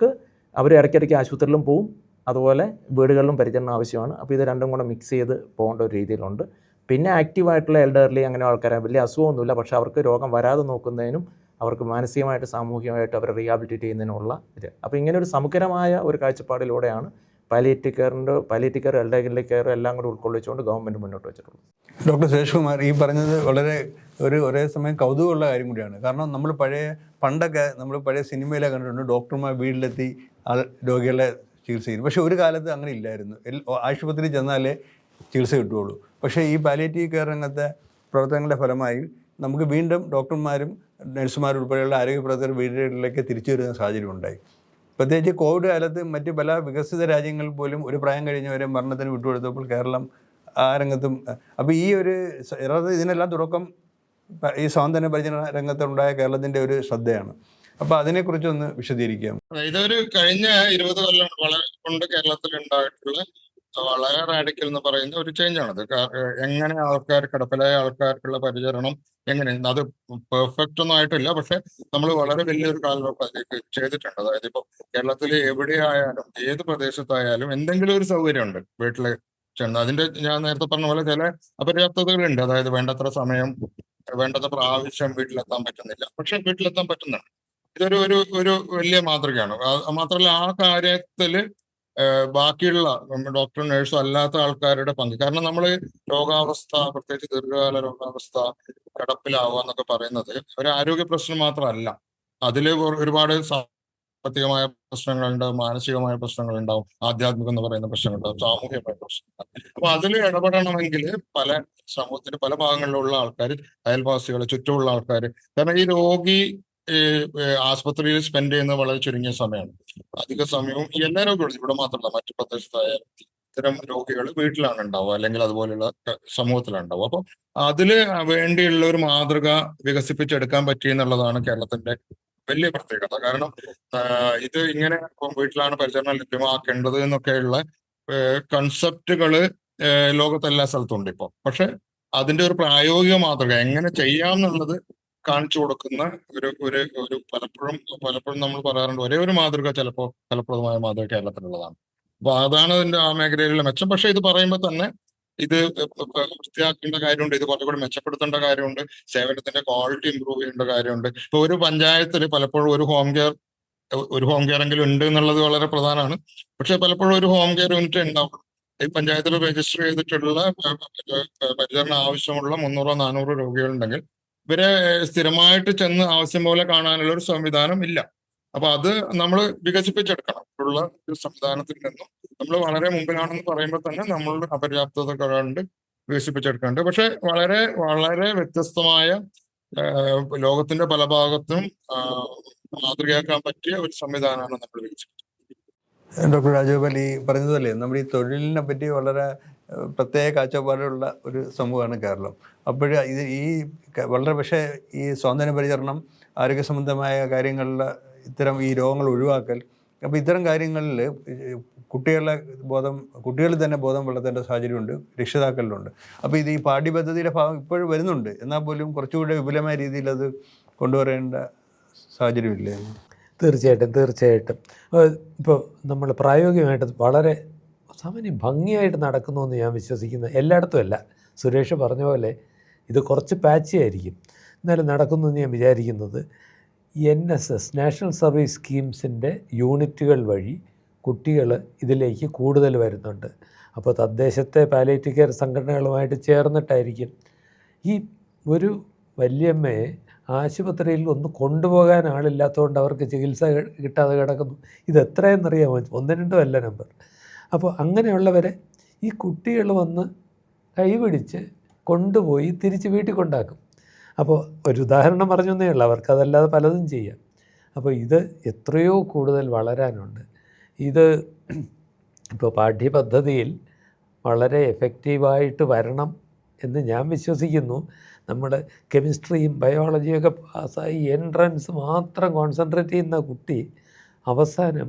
അവർ ഇടയ്ക്കിടയ്ക്ക് ആശുപത്രിയിലും പോവും, അതുപോലെ വീടുകളിലും പരിചരണം ആവശ്യമാണ്. അപ്പോൾ ഇത് രണ്ടും കൂടെ മിക്സ് ചെയ്ത് പോകേണ്ട ഒരു രീതിയിലുണ്ട്. പിന്നെ ആക്റ്റീവായിട്ടുള്ള എൽഡർലി അങ്ങനെ ആൾക്കാരെ വലിയ അസുഖമൊന്നുമില്ല, പക്ഷേ അവർക്ക് രോഗം വരാതെ നോക്കുന്നതിനും അവർക്ക് മാനസികമായിട്ട് സാമൂഹികമായിട്ട് അവരെ റീഹാബിലിറ്റേറ്റ് ചെയ്യുന്നതിനുള്ള ഇത്. അപ്പോൾ ഇങ്ങനെ ഒരു സമഗ്രമായ ഒരു കാഴ്ചപ്പാടിലൂടെയാണ് പാലിയേറ്റീവ് കെയർ, എൽഡർലി കെയർ എല്ലാം കൂടി ഉൾക്കൊള്ളിച്ചുകൊണ്ട് ഗവൺമെൻറ് മുന്നോട്ട് വെച്ചിട്ടുള്ളത്. ഡോക്ടർ സുരേഷ് കുമാർ ഈ പറഞ്ഞത് വളരെ ഒരേ സമയം കൗതുകമുള്ള കാര്യം കൂടിയാണ്. കാരണം പണ്ടൊക്കെ നമ്മൾ പഴയ സിനിമയിലെ കണ്ടിട്ടുണ്ട്, ഡോക്ടർമാർ വീട്ടിലെത്തി രോഗികളെ ചികിത്സ ചെയ്യും. പക്ഷേ ഒരു കാലത്ത് അങ്ങനെ ഇല്ലായിരുന്നു. ആശുപത്രിയിൽ ചെന്നാലേ ചികിത്സ കിട്ടുകയുള്ളൂ. പക്ഷേ ഈ പാലിയേറ്റീവ് കെയർ രംഗത്തെ പ്രവർത്തനങ്ങളുടെ ഫലമായി നമുക്ക് വീണ്ടും ഡോക്ടർമാരും നഴ്സുമാരും ഉൾപ്പെടെയുള്ള ആരോഗ്യ പ്രവർത്തകർ വീടുകളിലേക്ക് തിരിച്ചു വരുന്ന സാഹചര്യം ഉണ്ടായി. പ്രത്യേകിച്ച് കോവിഡ് കാലത്ത് മറ്റ് പല വികസിത രാജ്യങ്ങളിൽ പോലും ഒരു പ്രായം കഴിഞ്ഞവരെ മരണത്തിന് വിട്ടുകൊടുത്തപ്പോൾ കേരളം ആ രംഗത്തും. അപ്പോൾ ഇതിനെല്ലാം തുടക്കം ഈ സ്വാതന്ത്ര്യ പരിചരണ രംഗത്തുണ്ടായ കേരളത്തിൻ്റെ ഒരു ശ്രദ്ധയാണ്. അപ്പോൾ അതിനെക്കുറിച്ചൊന്ന് വിശദീകരിക്കാം. ഇതൊരു കഴിഞ്ഞ 20 കൊല്ലം കൊണ്ട് കേരളത്തിൽ ഉണ്ടായിട്ടുള്ള വളരെ റാഡിക്കൽ എന്ന് പറയുന്ന ഒരു ചേഞ്ചാണത്. എങ്ങനെ കിടപ്പിലായ ആൾക്കാർക്കുള്ള പരിചരണം എങ്ങനെ, അത് പെർഫെക്റ്റ് ഒന്നും ആയിട്ടില്ല, പക്ഷെ നമ്മൾ വളരെ വലിയൊരു കാലഘട്ടം അതിലേക്ക് ചെയ്തിട്ടുണ്ട്. അതായത് ഇപ്പോൾ കേരളത്തിൽ എവിടെയായാലും ഏത് പ്രദേശത്തായാലും എന്തെങ്കിലും ഒരു സൗകര്യമുണ്ട് വീട്ടിൽ ചെന്ന്. അതിന്റെ ഞാൻ നേരത്തെ പറഞ്ഞ പോലെ ചില അപര്യാപ്തതകളുണ്ട്. അതായത് വേണ്ടത്ര സമയം, വേണ്ടത്ര പ്രാവശ്യം വീട്ടിലെത്താൻ പറ്റുന്നില്ല, പക്ഷെ വീട്ടിലെത്താൻ പറ്റുന്നുണ്ട്. ഇതൊരു വലിയ മാതൃകയാണ്. മാത്രമല്ല ആ കാര്യത്തില് ബാക്കിയുള്ള ഡോക്ടറും നേഴ്സും അല്ലാത്ത ആൾക്കാരുടെ പങ്ക്. കാരണം നമ്മൾ രോഗാവസ്ഥ, പ്രത്യേകിച്ച് ദീർഘകാല രോഗാവസ്ഥ, കിടപ്പിലാവുക എന്നൊക്കെ പറയുന്നത് ഒരു ആരോഗ്യ പ്രശ്നം മാത്രമല്ല. അതിൽ ഒരുപാട് സാമ്പത്തികമായ പ്രശ്നങ്ങളുണ്ടാവും, മാനസികമായ പ്രശ്നങ്ങളുണ്ടാവും, ആധ്യാത്മികം എന്ന് പറയുന്ന പ്രശ്നങ്ങളുണ്ടാവും, സാമൂഹികമായ പ്രശ്നങ്ങൾ. അപ്പൊ അതിൽ ഇടപെടണമെങ്കിൽ സമൂഹത്തിന്റെ പല ഭാഗങ്ങളിലുള്ള ആൾക്കാർ, അയൽവാസികൾ, ചുറ്റുമുള്ള ആൾക്കാർ. കാരണം ഈ രോഗി ആസ്പത്രിയിൽ സ്പെൻഡ് ചെയ്യുന്നത് വളരെ ചുരുങ്ങിയ സമയമാണ്. അധിക സമയവും എല്ലാ രോഗികളും, ഇവിടെ മാത്രമല്ല മറ്റു പ്രദേശത്തായാലും ഇത്തരം രോഗികൾ വീട്ടിലാണ് ഉണ്ടാവുക, അല്ലെങ്കിൽ അതുപോലെയുള്ള സമൂഹത്തിലാണ് ഉണ്ടാവുക. അപ്പൊ അതില് വേണ്ടിയുള്ള ഒരു മാതൃക വികസിപ്പിച്ചെടുക്കാൻ പറ്റി എന്നുള്ളതാണ് കേരളത്തിന്റെ വലിയ പ്രത്യേകത. കാരണം ഇത് ഇങ്ങനെ വീട്ടിലാണ് പരിചരണം ലഭ്യമാക്കേണ്ടത് എന്നൊക്കെയുള്ള കൺസെപ്റ്റുകള് ലോകത്തെല്ലാ സ്ഥലത്തും ഉണ്ട് ഇപ്പോൾ. പക്ഷെ അതിന്റെ ഒരു പ്രായോഗിക മാതൃക എങ്ങനെ ചെയ്യാം എന്നുള്ളത് കാണിച്ചു കൊടുക്കുന്ന ഒരു പലപ്പോഴും നമ്മൾ പറയാറുണ്ട്, ഒരേ ഒരു മാതൃക ചിലപ്പോൾ ഫലപ്രദമായ മാതൃക കേരളത്തിലുള്ളതാണ്. അപ്പൊ അതാണ് അതിന്റെ ആ മേഖലയിലുള്ള മെച്ചം. പക്ഷെ ഇത് പറയുമ്പോൾ തന്നെ ഇത് വൃത്തിയാക്കേണ്ട കാര്യമുണ്ട്, ഇത് കുറച്ചുകൂടി മെച്ചപ്പെടുത്തേണ്ട കാര്യമുണ്ട്, സേവനത്തിന്റെ ക്വാളിറ്റി ഇമ്പ്രൂവ് ചെയ്യേണ്ട കാര്യമുണ്ട്. ഇപ്പൊ ഒരു പഞ്ചായത്തിൽ പലപ്പോഴും ഒരു ഹോം കെയർ എങ്കിലും ഉണ്ട് എന്നുള്ളത് വളരെ പ്രധാനമാണ്. പക്ഷെ പലപ്പോഴും ഒരു ഹോം കെയർ യൂണിറ്റ് ഉണ്ടാവും. ഈ പഞ്ചായത്തിൽ രജിസ്റ്റർ ചെയ്തിട്ടുള്ള പരിചരണം ആവശ്യമുള്ള 300-400 രോഗികളുണ്ടെങ്കിൽ ഇവരെ സ്ഥിരമായിട്ട് ചെന്ന് ആവശ്യം പോലെ കാണാനുള്ള ഒരു സംവിധാനം ഇല്ല. അപ്പൊ അത് നമ്മൾ വികസിപ്പിച്ചെടുക്കണം. ഉള്ള ഒരു സംവിധാനത്തിൽ നിന്നും നമ്മൾ വളരെ മുമ്പിലാണെന്ന് പറയുമ്പോൾ തന്നെ നമ്മളുടെ അപര്യാപ്തത കൊണ്ട് വികസിപ്പിച്ചെടുക്കാനുണ്ട്. പക്ഷെ വളരെ വളരെ വ്യത്യസ്തമായ ലോകത്തിന്റെ പല ഭാഗത്തും മാതൃകയാക്കാൻ പറ്റിയ ഒരു സംവിധാനമാണ് നമ്മൾ വികസിപ്പിച്ചത്. ഡോക്ടർ രാജഗോപാൽ ഈ പറഞ്ഞതുപോലെ നമ്മുടെ ഈ തൊഴിലിനെ പറ്റി വളരെ പ്രത്യേക കാഴ്ചപ്പാടുള്ള ഒരു സമൂഹമാണ് കേരളം. അപ്പോൾ വളരെ പക്ഷേ ഈ സ്വാതന്ത്ര്യ പരിചരണം, ആരോഗ്യ സംബന്ധമായ കാര്യങ്ങളിൽ ഇത്തരം ഈ രോഗങ്ങൾ ഒഴിവാക്കൽ, അപ്പോൾ ഇത്തരം കാര്യങ്ങളിൽ കുട്ടികളിൽ തന്നെ ബോധം വളർത്തേണ്ട സാഹചര്യമുണ്ട്, രക്ഷിതാക്കളിലുണ്ട്. അപ്പോൾ ഈ പാഠ്യപദ്ധതിയുടെ ഭാഗം ഇപ്പോഴും വരുന്നുണ്ട്, എന്നാൽ പോലും കുറച്ചുകൂടെ വിപുലമായ രീതിയിൽ അത് കൊണ്ടുവരേണ്ട സാഹചര്യമില്ലേ? തീർച്ചയായിട്ടും ഇപ്പോൾ നമ്മൾ പ്രായോഗികമായിട്ട് വളരെ സാമാന്യം ഭംഗിയായിട്ട് നടക്കുന്നു എന്ന് ഞാൻ വിശ്വസിക്കുന്നത്. എല്ലായിടത്തും അല്ല, സുരേഷ് പറഞ്ഞ പോലെ ഇത് കുറച്ച് പാച്ചി ആയിരിക്കും, എന്നാലും നടക്കുന്നു എന്ന് ഞാൻ വിചാരിക്കുന്നത്. NSS നാഷണൽ സർവീസ് സ്കീംസിൻ്റെ യൂണിറ്റുകൾ വഴി കുട്ടികൾ ഇതിലേക്ക് കൂടുതൽ വരുന്നുണ്ട്. അപ്പോൾ തദ്ദേശത്തെ പാലിയേറ്റീവ് കെയർ സംഘടനകളുമായിട്ട് ചേർന്നിട്ടായിരിക്കും. ഈ ഒരു വല്യമ്മയെ ആശുപത്രിയിൽ ഒന്ന് കൊണ്ടുപോകാൻ ആളില്ലാത്തതുകൊണ്ട് അവർക്ക് ചികിത്സ കിട്ടാതെ കിടക്കുന്നു. ഇത് എത്രയെന്നറിയാമോ? 1-2 അല്ല നമ്പർ. അപ്പോൾ അങ്ങനെയുള്ളവരെ ഈ കുട്ടികൾ വന്ന് കൈപിടിച്ച് കൊണ്ടുപോയി തിരിച്ച് വീട്ടിൽ കൊണ്ടാക്കും. അപ്പോൾ ഒരു ഉദാഹരണം പറഞ്ഞു എന്നേ ഉള്ളൂ, അവർക്കതല്ലാതെ പലതും ചെയ്യാം. അപ്പോൾ ഇത് എത്രയോ കൂടുതൽ വളരാനുണ്ട്. ഇത് ഇപ്പോൾ പാഠ്യപദ്ധതിയിൽ വളരെ എഫക്റ്റീവായിട്ട് വരണം എന്ന് ഞാൻ വിശ്വസിക്കുന്നു. നമ്മൾ കെമിസ്ട്രിയും ബയോളജിയൊക്കെ പാസ്സായി എൻട്രൻസ് മാത്രം കോൺസെൻട്രേറ്റ് ചെയ്യുന്ന കുട്ടി അവസാനം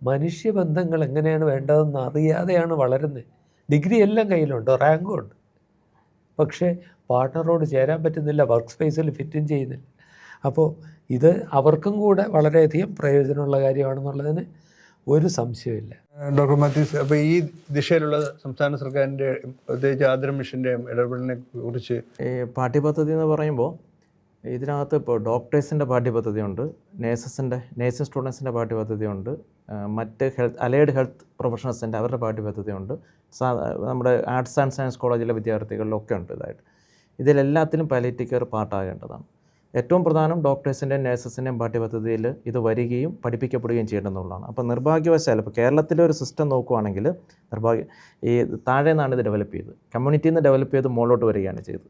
മനുഷ്യബന്ധങ്ങൾ എങ്ങനെയാണ് വേണ്ടതെന്ന് അറിയാതെയാണ് വളരുന്നത്. ഡിഗ്രി എല്ലാം കയ്യിലുണ്ട്, റാങ്കും ഉണ്ട്, പക്ഷേ പാർട്ട്ണറോട് ചേരാൻ പറ്റുന്നില്ല, വർക്ക് സ്പേസിൽ ഫിറ്റും ചെയ്യുന്നില്ല. അപ്പോൾ ഇത് അവർക്കും കൂടെ വളരെയധികം പ്രയോജനമുള്ള കാര്യമാണെന്നുള്ളതിന് ഒരു സംശയമില്ല. ഡോക്ടർ മാത്യൂസ്, അപ്പോൾ ഈ ദിശയിലുള്ള സംസ്ഥാന സർക്കാരിൻ്റെ പ്രത്യേകിച്ച് ആദരം മിഷൻ്റെ ഇടപെടലിനെ കുറിച്ച്? ഈ പാഠ്യപദ്ധതി എന്ന് പറയുമ്പോൾ ഇതിനകത്ത് ഇപ്പോൾ ഡോക്ടേഴ്സിൻ്റെ പാഠ്യപദ്ധതിയുണ്ട്, നേഴ്സിംഗ് സ്റ്റുഡൻസിൻ്റെ പാഠ്യപദ്ധതിയുണ്ട്, മറ്റ് അലൈഡ് ഹെൽത്ത് പ്രൊഫഷണൽസിൻ്റെ അവരുടെ പാഠ്യപദ്ധതിയുണ്ട്, നമ്മുടെ ആർട്സ് ആൻഡ് സയൻസ് കോളേജിലെ വിദ്യാർത്ഥികളിലൊക്കെ ഉണ്ട്. ഇതിലെല്ലാത്തിലും പാലിയേറ്റീവ് കെയർ പാർട്ടാകേണ്ടതാണ്. ഏറ്റവും പ്രധാനം ഡോക്ടേഴ്സിൻ്റെയും നഴ്സസിൻ്റെയും പാഠ്യപദ്ധതിയിൽ ഇത് വരികയും പഠിപ്പിക്കപ്പെടുകയും ചെയ്യേണ്ടതെന്നുള്ളതാണ്. അപ്പോൾ നിർഭാഗ്യവശാൽ ഇപ്പോൾ കേരളത്തിലെ ഒരു സിസ്റ്റം നോക്കുകയാണെങ്കിൽ ഈ താഴെ നിന്നാണ് ഇത് ഡെവലപ്പ് ചെയ്തത്, കമ്മ്യൂണിറ്റിയിൽ നിന്ന് ഡെവലപ്പ് ചെയ്ത് മുകളിലോട്ട് വരികയാണ് ചെയ്തത്.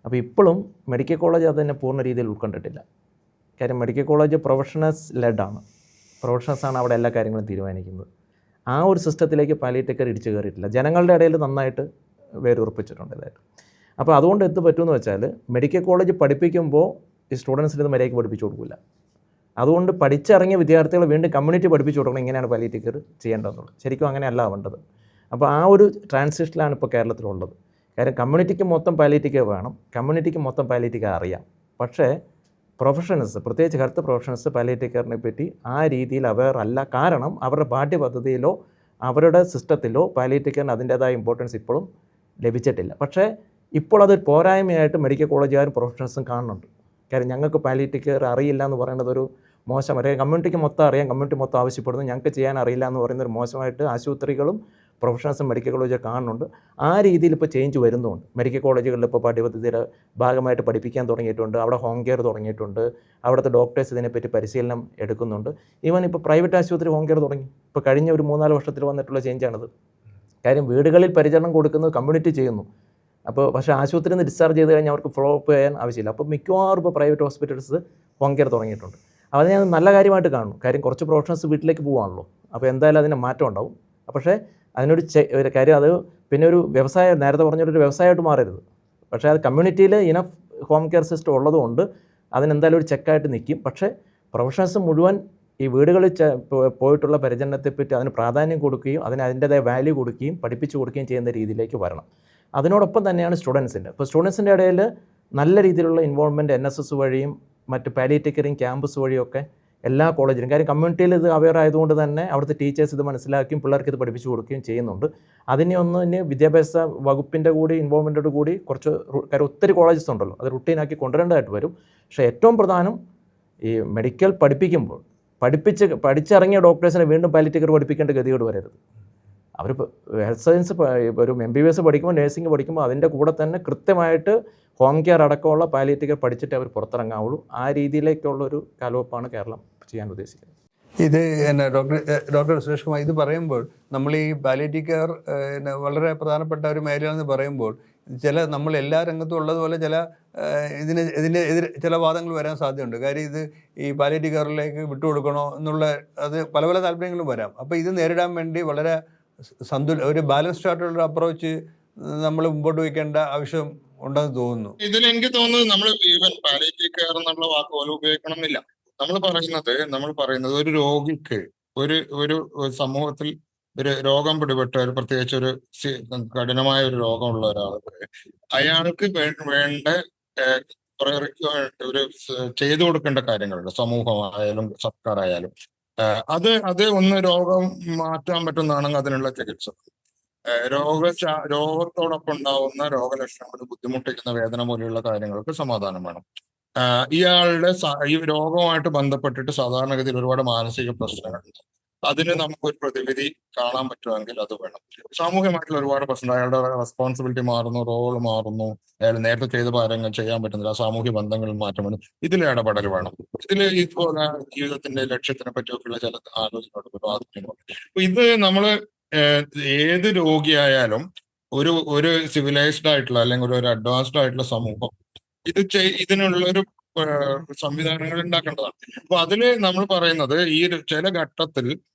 അപ്പോൾ ഇപ്പോഴും മെഡിക്കൽ കോളേജ് അതിനെ പൂർണ്ണ രീതിയിൽ ഉൾക്കൊണ്ടിട്ടില്ല. കാര്യം മെഡിക്കൽ കോളേജ് പ്രൊഫഷണൽസ് ലെഡാണ്, പ്രൊഫഷണൽസാണ് അവിടെ എല്ലാ കാര്യങ്ങളും തീരുമാനിക്കുന്നത്. ആ ഒരു സിസ്റ്റത്തിലേക്ക് പാലിയേറ്റീവ് കെയർ ഇടിച്ചു കയറിയിട്ടില്ല, ജനങ്ങളുടെ ഇടയിൽ നന്നായിട്ട് വേരുറപ്പിച്ചിട്ടുണ്ട് ഇതായിട്ട്. അപ്പോൾ അതുകൊണ്ട് എന്ത് പറ്റുമെന്ന് വെച്ചാൽ മെഡിക്കൽ കോളേജ് പഠിപ്പിക്കുമ്പോൾ ഈ സ്റ്റുഡൻസിന് ഇത് മര്യാദയ്ക്ക് പഠിപ്പിച്ചു കൊടുക്കില്ല. അതുകൊണ്ട് പഠിച്ചിറങ്ങിയ വിദ്യാർത്ഥികളെ വീണ്ടും കമ്മ്യൂണിറ്റി പഠിപ്പിച്ചു കൊടുക്കണം ഇങ്ങനെയാണ് പാലിയേറ്റീവ് കെയർ ചെയ്യേണ്ടതെന്നുള്ളത്. ശരിക്കും അങ്ങനെയല്ല ആവേണ്ടത്. അപ്പോൾ ആ ഒരു ട്രാൻസിഷനിലാണ് ഇപ്പോൾ കേരളത്തിലുള്ളത്. കാര്യം കമ്മ്യൂണിറ്റിക്ക് മൊത്തം പാലിയേറ്റീവ് കെയർ വേണം, കമ്മ്യൂണിറ്റിക്ക് മൊത്തം പാലിയേറ്റീവ് കെയർ അറിയാം, പക്ഷേ പ്രൊഫഷണൽസ് പ്രത്യേകിച്ച് ഹെൽത്ത് പ്രൊഫഷണൽസ് പാലിയേറ്റീവ് കെയറിനെ പറ്റി ആ രീതിയിൽ അവെയർ അല്ല. കാരണം അവരുടെ പാഠ്യപദ്ധതിയിലോ അവരുടെ സിസ്റ്റത്തിലോ പാലിയേറ്റീവ് കെയറിന് അതിൻ്റേതായ ഇമ്പോർട്ടൻസ് ഇപ്പോഴും ലഭിച്ചിട്ടില്ല. പക്ഷേ ഇപ്പോൾ അതൊരു പോരായ്മയായിട്ട് മെഡിക്കൽ കോളേജുകാരും പ്രൊഫഷണൽസും കാണുന്നുണ്ട്. കാര്യം ഞങ്ങൾക്ക് പാലിയേറ്റീവ് കെയർ അറിയില്ല എന്ന് പറയുന്നത് ഒരു മോശം, കമ്മ്യൂണിറ്റിക്ക് മൊത്തം അറിയാം, കമ്മ്യൂണിറ്റി മൊത്തം ആവശ്യപ്പെടുന്നു, ഞങ്ങൾക്ക് ചെയ്യാൻ അറിയില്ല എന്ന് പറയുന്നൊരു മോശമായിട്ട് ആശുപത്രികളും പ്രൊഫഷണൽസും മെഡിക്കൽ കോളേജും കാണുന്നുണ്ട്. ആ രീതിയിൽ ഇപ്പോൾ ചേഞ്ച് വരുന്നുണ്ട്. മെഡിക്കൽ കോളേജുകളിൽ ഇപ്പോൾ പാഠ്യപദ്ധതിയുടെ ഭാഗമായിട്ട് പഠിപ്പിക്കാൻ തുടങ്ങിയിട്ടുണ്ട്, അവിടെ ഹോം കെയർ തുടങ്ങിയിട്ടുണ്ട്, അവിടുത്തെ ഡോക്ടേഴ്സ് ഇതിനെപ്പറ്റി പരിശീലനം എടുക്കുന്നുണ്ട്. ഈവൻ ഇപ്പോൾ പ്രൈവറ്റ് ആശുപത്രി ഹോം കെയർ തുടങ്ങി. ഇപ്പോൾ കഴിഞ്ഞ ഒരു 3-4 വർഷത്തിൽ വന്നിട്ടുള്ള ചേഞ്ചാണിത്. കാര്യം വീടുകളിൽ പരിചരണം കൊടുക്കുന്നത് കമ്മ്യൂണിറ്റി ചെയ്യുന്നു. അപ്പോൾ പക്ഷേ ആശുപത്രിയിൽ നിന്ന് ഡിസ്ചാർജ് ചെയ്ത് കഴിഞ്ഞാൽ അവർക്ക് ഫോളോ അപ്പ് ചെയ്യാൻ ആവശ്യമില്ല. അപ്പോൾ മിക്കവാറും ഇപ്പോൾ പ്രൈവറ്റ് ഹോസ്പിറ്റൽസ് ഹോം കെയർ തുടങ്ങിയിട്ടുണ്ട്. അത് ഞാൻ നല്ല കാര്യമായിട്ട് കാണുന്നു. കാര്യം കുറച്ച് പ്രൊഫഷണൽസ് വീട്ടിലേക്ക് പോകാണല്ലോ, അപ്പോൾ എന്തായാലും അതിന് മാറ്റം ഉണ്ടാവും. പക്ഷേ അതിനൊരു കാര്യം, അത് പിന്നെ ഒരു വ്യവസായം, നേരത്തെ പറഞ്ഞൊരു വ്യവസായമായിട്ട് മാറരുത്. പക്ഷേ അത് കമ്മ്യൂണിറ്റിയിൽ ഇനഫ് ഹോം കെയർ സിസ്റ്റം ഉള്ളതുകൊണ്ട് അതിനെന്തായാലും ഒരു ചെക്കായിട്ട് നിൽക്കും. പക്ഷേ പ്രൊഫഷണൽസ് മുഴുവൻ ഈ വീടുകളിൽ പോയിട്ടുള്ള പരിചരണത്തെപ്പറ്റി അതിന് പ്രാധാന്യം കൊടുക്കുകയും അതിൻ്റേതായ വാല്യൂ കൊടുക്കുകയും പഠിപ്പിച്ചു കൊടുക്കുകയും ചെയ്യുന്ന രീതിയിലേക്ക് വരണം. അതിനോടൊപ്പം തന്നെയാണ് സ്റ്റുഡൻസിൻ്റെ. ഇപ്പോൾ സ്റ്റുഡൻസിൻ്റെ ഇടയിൽ നല്ല രീതിയിലുള്ള ഇൻവോൾവ്മെൻറ്റ് NSS വഴിയും മറ്റ് പാലിയേറ്റീവ് കെയറിങ് ക്യാമ്പസ് വഴിയൊക്കെ എല്ലാ കോളേജിലും, കാര്യം കമ്മ്യൂണിറ്റിയിൽ ഇത് അവെയർ ആയതുകൊണ്ട് തന്നെ അവിടുത്തെ ടീച്ചേഴ്സ് ഇത് മനസ്സിലാക്കുകയും പിള്ളേർക്ക് ഇത് പഠിപ്പിച്ചു കൊടുക്കുകയും ചെയ്യുന്നുണ്ട്. ഇനി വിദ്യാഭ്യാസ വകുപ്പിൻ്റെ കൂടി ഇൻവോൾവ്മെൻറ്റോട് കൂടി കുറച്ച്, കാര്യം ഒത്തിരി കോളേജസ് ഉണ്ടല്ലോ, അത് റുട്ടീനാക്കി കൊണ്ടുവരേണ്ടതായിട്ട് വരും. പക്ഷേ ഏറ്റവും പ്രധാനം ഈ മെഡിക്കൽ പഠിപ്പിക്കുമ്പോൾ പഠിച്ചിറങ്ങിയ ഡോക്ടേഴ്സിനെ വീണ്ടും പാലിയേറ്റീവ് കെയർ പഠിപ്പിക്കേണ്ട ഗതികേട് വരരുത്. അവരിപ്പോൾ ഹെൽത്ത് സയൻസ് ഒരു MBBS പഠിക്കുമ്പോൾ, നഴ്സിംഗ് പഠിക്കുമ്പോൾ അതിൻ്റെ കൂടെ തന്നെ കൃത്യമായിട്ട് ഹോം കെയർ അടക്കമുള്ള പാലിയേറ്റീവ് കെയർ പഠിച്ചിട്ട് അവർ പുറത്തിറങ്ങാവുള്ളൂ. ആ രീതിയിലേക്കുള്ളൊരു കാൽവെപ്പാണ് കേരളം ചെയ്യാൻ ഉദ്ദേശിക്കുന്നത്. ഇത് ഡോക്ടർ സുരേഷ് കുമാർ, ഇത് പറയുമ്പോൾ നമ്മൾ ഈ പാലിയേറ്റീവ് കെയർ വളരെ പ്രധാനപ്പെട്ട ഒരു മേഖലയാണെന്ന് പറയുമ്പോൾ നമ്മൾ എല്ലാ രംഗത്തും ഉള്ളതുപോലെ ഇതിന് എതിരെ ചില വാദങ്ങൾ വരാൻ സാധ്യതയുണ്ട്. കാര്യം ഇത് ഈ പാലിയേറ്റീവ് കെയറിലേക്ക് വിട്ടുകൊടുക്കണോ എന്നുള്ള അത് പല പല താല്പര്യങ്ങളും വരാം. അപ്പോൾ ഇത് നേരിടാൻ വേണ്ടി വളരെ ഒരു ബാലൻസ്ഡ് ആയിട്ടുള്ള അപ്രോച്ച് നമ്മൾ മുമ്പോട്ട് വയ്ക്കേണ്ട ആവശ്യം ഉണ്ടെന്ന് തോന്നുന്നു. ഇതിൽ എനിക്ക് തോന്നുന്നത് നമ്മൾ ഈവൻ പാലിയേറ്റീവ് കെയർ എന്നുള്ള വാക്ക് പോലും ഉപയോഗിക്കണം എന്നില്ല. നമ്മൾ പറയുന്നത് ഒരു രോഗിക്ക് ഒരു സമൂഹത്തിൽ ഒരു രോഗം പിടിപെട്ട പ്രത്യേകിച്ച് ഒരു കഠിനമായ ഒരു രോഗമുള്ള ഒരാൾക്ക് അയാൾക്ക് വേണ്ട കുറെ ഒരു ചെയ്തു കൊടുക്കേണ്ട കാര്യങ്ങളുണ്ട്. സമൂഹമായാലും സർക്കാർ ആയാലും അത് ഒന്ന് രോഗം മാറ്റാൻ പറ്റുന്നതാണെങ്കിൽ അതിനുള്ള ചികിത്സ, രോഗത്തോടൊപ്പം ഉണ്ടാവുന്ന രോഗലക്ഷണങ്ങൾ, ബുദ്ധിമുട്ടിക്കുന്ന വേദന പോലെയുള്ള കാര്യങ്ങൾക്ക് സമാധാനം വേണം. ഇയാളുടെ ഈ രോഗവുമായിട്ട് ബന്ധപ്പെട്ടിട്ട് സാധാരണഗതിയിൽ ഒരുപാട് മാനസിക പ്രശ്നങ്ങളുണ്ട്. അതിന് നമുക്കൊരു പ്രതിവിധി കാണാൻ പറ്റുമെങ്കിൽ അത് വേണം. സാമൂഹ്യമായിട്ടുള്ള ഒരുപാട് പ്രശ്നങ്ങൾ, അയാളുടെ റെസ്പോൺസിബിലിറ്റി മാറുന്നു, റോൾ മാറുന്നു, അയാൾ നേരത്തെ ചെയ്ത കാര്യങ്ങൾ ചെയ്യാൻ പറ്റുന്നില്ല, സാമൂഹ്യ ബന്ധങ്ങളിൽ മാറ്റം വന്നു, ഇതിൽ ഇടപെടൽ വേണം. ഇതിൽ ഇതുപോലെ ജീവിതത്തിന്റെ ലക്ഷ്യത്തിനെ പറ്റിയൊക്കെയുള്ള ചില ആലോചനകളുണ്ട്. അപ്പൊ ഇത് നമ്മള് ഏത് രോഗിയായാലും ഒരു സിവിലൈസ്ഡ് ആയിട്ടുള്ള അല്ലെങ്കിൽ ഒരു അഡ്വാൻസ്ഡ് ആയിട്ടുള്ള സമൂഹം ഇതിനുള്ളൊരു സംവിധാനങ്ങൾ ഉണ്ടാക്കേണ്ടതാണ്. അപ്പൊ അതില് നമ്മൾ പറയുന്നത് ഈ ചില ഘട്ടത്തിൽ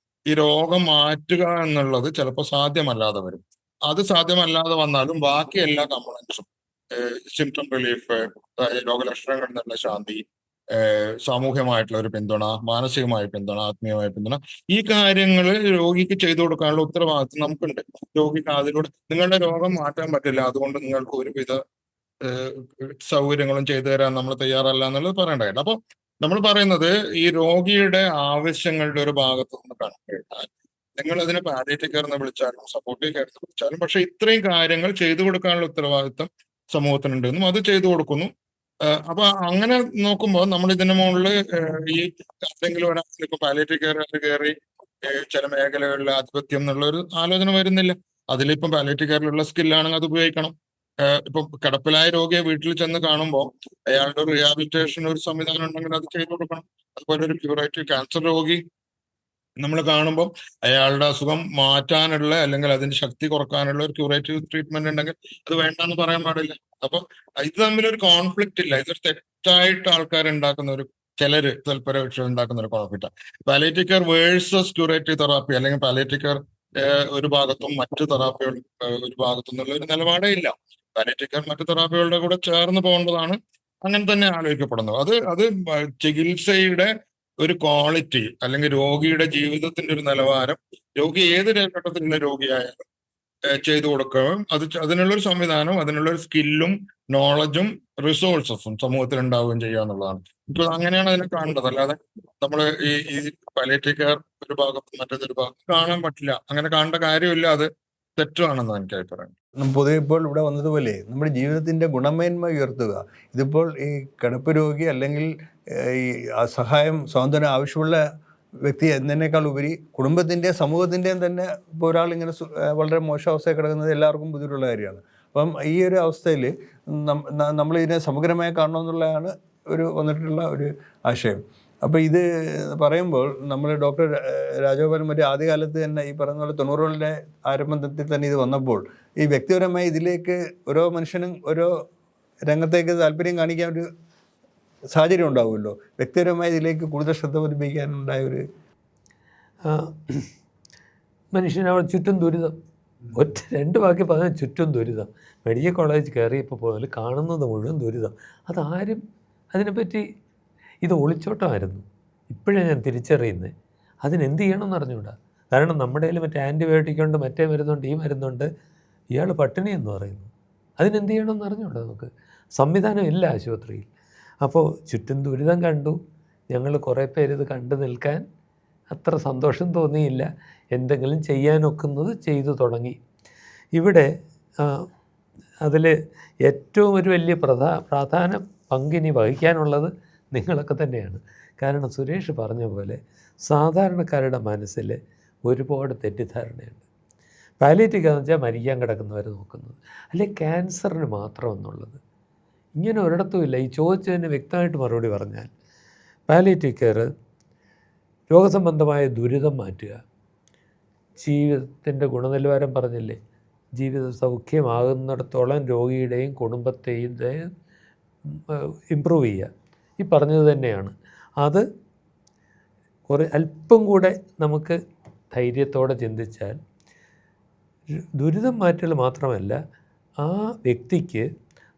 ഈ രോഗം മാറ്റുക എന്നുള്ളത് ചിലപ്പോൾ സാധ്യമല്ലാതെ വരും. അത് സാധ്യമല്ലാതെ വന്നാലും ബാക്കി എല്ലാ കമ്പോണൻസും, സിംറ്റം റിലീഫ്, രോഗലക്ഷണങ്ങളിൽ നിന്നുള്ള ശാന്തി, സാമൂഹ്യമായിട്ടുള്ള ഒരു പിന്തുണ, മാനസികമായ പിന്തുണ, ആത്മീയമായ പിന്തുണ, ഈ കാര്യങ്ങൾ രോഗിക്ക് ചെയ്തു കൊടുക്കാനുള്ള ഉത്തരവാദിത്വം നമുക്കുണ്ട്. രോഗിക്ക് അതിലൂടെ നിങ്ങളുടെ രോഗം മാറ്റാൻ പറ്റില്ല, അതുകൊണ്ട് നിങ്ങൾക്ക് ഒരുവിധ സൗകര്യങ്ങളും ചെയ്തു തരാൻ നമ്മൾ തയ്യാറല്ല എന്നുള്ളത് പറയേണ്ടതായിട്ട്. അപ്പൊ നമ്മൾ പറയുന്നത് ഈ രോഗിയുടെ ആവശ്യങ്ങളുടെ ഒരു ഭാഗത്ത് നിന്ന് കണക്കിട്ടാൽ നിങ്ങൾ അതിനെ പാലിയേറ്റീവ് കെയർ എന്ന് വിളിച്ചാലും സപ്പോർട്ടീവ് കെയർ എന്ന് വിളിച്ചാലും, പക്ഷെ ഇത്രയും കാര്യങ്ങൾ ചെയ്തു കൊടുക്കാനുള്ള ഉത്തരവാദിത്വം സമൂഹത്തിനുണ്ടെന്നും അത് ചെയ്തു കൊടുക്കുന്നു. അപ്പൊ അങ്ങനെ നോക്കുമ്പോൾ നമ്മൾ ഇതിന് മുകളിൽ ഈ എന്തെങ്കിലും ഒരാൾ ഇപ്പൊ പാലിയേറ്റീവ് കെയർ കയറി ചില മേഖലകളിലെ ആധിപത്യം എന്നുള്ള ഒരു ആലോചന വരുന്നില്ല. അതിലിപ്പം പാലിയേറ്റീവ് കെയറിലുള്ള സ്കില്ലാണെങ്കിൽ അത് ഉപയോഗിക്കണം. ഇപ്പൊ കിടപ്പിലായ രോഗിയെ വീട്ടിൽ ചെന്ന് കാണുമ്പോൾ അയാളുടെ റീഹാബിലിറ്റേഷൻ ഒരു സംവിധാനം ഉണ്ടെങ്കിൽ അത് ചെയ്തു കൊടുക്കണം. അതുപോലെ ഒരു ക്യൂറേറ്റീവ് ക്യാൻസർ രോഗി നമ്മൾ കാണുമ്പോൾ അയാളുടെ അസുഖം മാറ്റാനുള്ള അല്ലെങ്കിൽ അതിന്റെ ശക്തി കുറക്കാനുള്ള ഒരു ക്യൂറേറ്റീവ് ട്രീറ്റ്മെന്റ് ഉണ്ടെങ്കിൽ അത് വേണ്ടെന്ന് പറയാൻ പാടില്ല. അപ്പൊ ഇത് തമ്മിലൊരു കോൺഫ്ലിക്റ്റ് ഇല്ല. ഇതൊരു തെറ്റായിട്ട് ആൾക്കാർ ഉണ്ടാക്കുന്ന ഒരു ചിലര് തൽപരപക്ഷം ഉണ്ടാക്കുന്ന ഒരു കോൺഫ്ലിക്റ്റാണ്. Palliative care versus curative therapy, അല്ലെങ്കിൽ പാലിയേറ്റീവ് കെയർ ഒരു ഭാഗത്തും മറ്റു തെറാപ്പികൾ ഒരു ഭാഗത്തും എന്നുള്ള ഒരു നിലപാടേ ഇല്ല. പാലിയേറ്റീവ് കെയർ മറ്റു തെറാപ്പികളുടെ കൂടെ ചേർന്ന് പോകേണ്ടതാണ്. അങ്ങനെ തന്നെ ആലോചിക്കപ്പെടുന്നത്. അത് ചികിത്സയുടെ ഒരു ക്വാളിറ്റി അല്ലെങ്കിൽ രോഗിയുടെ ജീവിതത്തിന്റെ ഒരു നിലവാരം, രോഗി ഏത് ഘട്ടത്തിലുള്ള രോഗിയായാലും ചെയ്തു കൊടുക്കുകയും അതിനുള്ളൊരു സംവിധാനം, അതിനുള്ളൊരു സ്കില്ലും നോളജും റിസോഴ്സസും സമൂഹത്തിൽ ഉണ്ടാവുകയും ചെയ്യുക എന്നുള്ളതാണ്. ഇപ്പൊ അങ്ങനെയാണ് അതിനെ കാണേണ്ടത്. അല്ലാതെ നമ്മൾ ഈ പാലിയേറ്റീവ് കെയർ ഒരു ഭാഗത്ത് മറ്റേതൊരു ഭാഗത്ത് കാണാൻ പറ്റില്ല. അങ്ങനെ കാണേണ്ട കാര്യമില്ല. അത് തെറ്റാണെന്ന് എനിക്ക് അഭിപ്രായം. പൊതുവെ ഇപ്പോൾ ഇവിടെ വന്നതുപോലെ നമ്മുടെ ജീവിതത്തിൻ്റെ ഗുണമേന്മ ഉയർത്തുക. ഇതിപ്പോൾ ഈ കിടപ്പ് രോഗി അല്ലെങ്കിൽ ഈ സഹായം സ്വാതന്ത്ര്യം ആവശ്യമുള്ള വ്യക്തി എന്നതിനേക്കാൾ ഉപരി കുടുംബത്തിൻ്റെ സമൂഹത്തിൻ്റെയും തന്നെ ഇപ്പോൾ ഒരാളിങ്ങനെ വളരെ മോശം അവസ്ഥയിൽ കിടക്കുന്നത് എല്ലാവർക്കും ബുദ്ധിമുട്ടുള്ള കാര്യമാണ്. അപ്പം ഈ ഒരു അവസ്ഥയിൽ നമ്മളിതിനെ സമഗ്രമായി കാണണമെന്നുള്ളതാണ് വന്നിട്ടുള്ള ഒരു ആശയം. അപ്പോൾ ഇത് പറയുമ്പോൾ നമ്മൾ ഡോക്ടർ രാജഗോപാലൻ മറ്റേ ആദ്യകാലത്ത് തന്നെ ഈ പറയുന്ന പോലെ 90കളുടെ ആരംഭത്തിൽ തന്നെ ഇത് വന്നപ്പോൾ ഈ വ്യക്തിപരമായി ഇതിലേക്ക് ഓരോ മനുഷ്യനും ഓരോ രംഗത്തേക്ക് താല്പര്യം കാണിക്കാൻ ഒരു സാഹചര്യം ഉണ്ടാവുമല്ലോ. വ്യക്തിപരമായി ഇതിലേക്ക് കൂടുതൽ ശ്രദ്ധ പതിപ്പിക്കാനുണ്ടായ ഒരു മനുഷ്യനവിടെ ചുറ്റും ദുരിതം. രണ്ട് വാക്കി പറഞ്ഞാൽ ചുറ്റും ദുരിതം. മെഡിക്കൽ കോളേജ് കയറിയപ്പോൾ പോലും കാണുന്നത് മുഴുവൻ ദുരിതം. അതാരും അതിനെപ്പറ്റി ഇത് ഒളിച്ചോട്ടമായിരുന്നു. ഇപ്പോഴാണ് ഞാൻ തിരിച്ചറിയുന്നത്. അതിനെന്ത് ചെയ്യണമെന്ന് അറിഞ്ഞുകൂടാ. കാരണം നമ്മുടെ കയ്യിൽ മറ്റേ ആൻറ്റിബയോട്ടിക് ഉണ്ട്, മറ്റേ മരുന്നുണ്ട്, ഈ മരുന്നുണ്ട്, ഇയാൾ പട്ടിണി എന്ന് പറയുന്നു. അതിനെന്ത് ചെയ്യണമെന്ന് അറിഞ്ഞുകൂടാ. നമുക്ക് സംവിധാനം ഇല്ല ആശുപത്രിയിൽ. അപ്പോൾ ചുറ്റും ദുരിതം കണ്ടു. ഞങ്ങൾ കുറേ പേര് ഇത് കണ്ടു നിൽക്കാൻ അത്ര സന്തോഷം തോന്നിയില്ല. എന്തെങ്കിലും ചെയ്യാനൊക്കുന്നത് ചെയ്തു തുടങ്ങി. ഇവിടെ അതിൽ ഏറ്റവും ഒരു വലിയ പ്രധാന പങ്കിനി വഹിക്കാനുള്ളത് നിങ്ങളൊക്കെ തന്നെയാണ്. കാരണം സുരേഷ് പറഞ്ഞ പോലെ സാധാരണക്കാരുടെ മനസ്സിൽ ഒരുപാട് തെറ്റിദ്ധാരണയുണ്ട്. പാലിയേറ്റീവ് കെയർ എന്ന് വെച്ചാൽ മരിക്കാൻ കിടക്കുന്നവരെ നോക്കുന്നത്, അല്ലെങ്കിൽ ക്യാൻസറിന് മാത്രം എന്നുള്ളത്. ഇങ്ങനെ ഒരിടത്തും ഇല്ല. ഈ ചോദിച്ചതിന് വ്യക്തമായിട്ട് മറുപടി പറഞ്ഞാൽ പാലിയേറ്റീവ് കെയർ രോഗസംബന്ധമായ ദുരിതം മാറ്റുക, ജീവിതത്തിൻ്റെ ഗുണനിലവാരം പറഞ്ഞില്ലേ, ജീവിത സൗഖ്യമാകുന്നിടത്തോളം രോഗിയുടെയും കുടുംബത്തെയും ഇമ്പ്രൂവ് ചെയ്യുക. ഈ പറഞ്ഞത് തന്നെയാണ്. അത് അല്പം കൂടെ നമുക്ക് ധൈര്യത്തോടെ ചിന്തിച്ചാൽ ദുരിതം മാറ്റൽ മാത്രമല്ല, ആ വ്യക്തിക്ക്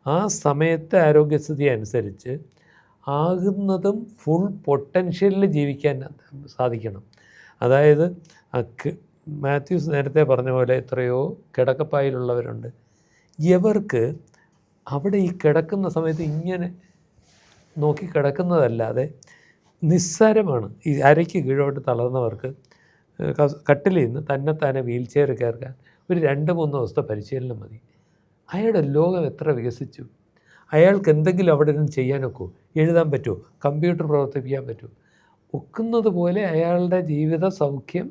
ആ സമയത്തെ ആരോഗ്യസ്ഥിതി അനുസരിച്ച് ആകുന്നതും ഫുൾ പൊട്ടൻഷ്യലിൽ ജീവിക്കാൻ സാധിക്കണം. അതായത് മാത്യൂസ് നേരത്തെ പറഞ്ഞ പോലെ എത്രയോ കിടക്കപ്പായിലുള്ളവരുണ്ട്. ഇവർക്ക് അവിടെ ഈ കിടക്കുന്ന സമയത്ത് ഇങ്ങനെ നോക്കി കിടക്കുന്നതല്ലാതെ നിസ്സാരമാണ്. ഈ അരയ്ക്ക് കീഴോട്ട് തളർന്നവർക്ക് കട്ടിലിൽ നിന്ന് തന്നെത്താനെ വീൽ ചെയർ കയറാൻ ഒരു 2-3 ദിവസത്തെ പരിശീലനം മതി. അയാളുടെ ലോകം എത്ര വികസിച്ചു. അയാൾക്ക് എന്തെങ്കിലും അവിടെ നിന്ന് ചെയ്യാനൊക്കുമോ? എഴുതാൻ പറ്റുമോ? കമ്പ്യൂട്ടർ പ്രവർത്തിപ്പിക്കാൻ പറ്റുമോ? ഒക്കുന്നത് പോലെ അയാളുടെ ജീവിത സൗഖ്യം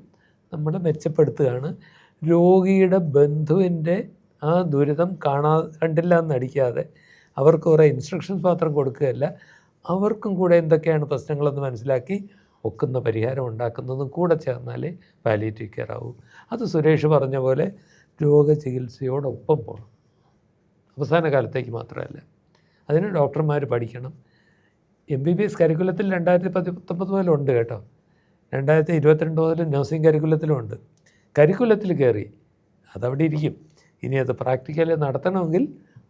നമ്മൾ മെച്ചപ്പെടുത്തുകയാണ്. രോഗിയുടെ ബന്ധുവിൻ്റെ ആ ദുരിതം കണ്ടില്ല എന്നടിക്കാതെ അവർക്ക് കുറേ ഇൻസ്ട്രക്ഷൻസ് മാത്രം കൊടുക്കുകയല്ല, അവർക്കും കൂടെ എന്തൊക്കെയാണ് പ്രശ്നങ്ങളെന്ന് മനസ്സിലാക്കി ഒക്കുന്ന പരിഹാരം ഉണ്ടാക്കുന്നതും കൂടെ ചേർന്നാലേ പാലിയേറ്റീവ് കെയർ ആവും. അത് സുരേഷ് പറഞ്ഞ പോലെ രോഗചികിത്സയോടൊപ്പം പോകണം. അവസാന കാലത്തേക്ക് മാത്രമല്ല. അതിന് ഡോക്ടർമാർ പഠിക്കണം. MBBS കരിക്കുലത്തിൽ 2019 മുതലുണ്ട് കേട്ടോ. 2022 മുതൽ നഴ്സിംഗ് കരിക്കുലത്തിലുമുണ്ട്. കരിക്കുലത്തിൽ കയറി അതവിടെ ഇരിക്കും. ഇനി അത് പ്രാക്ടിക്കലി നടത്തണമെങ്കിൽ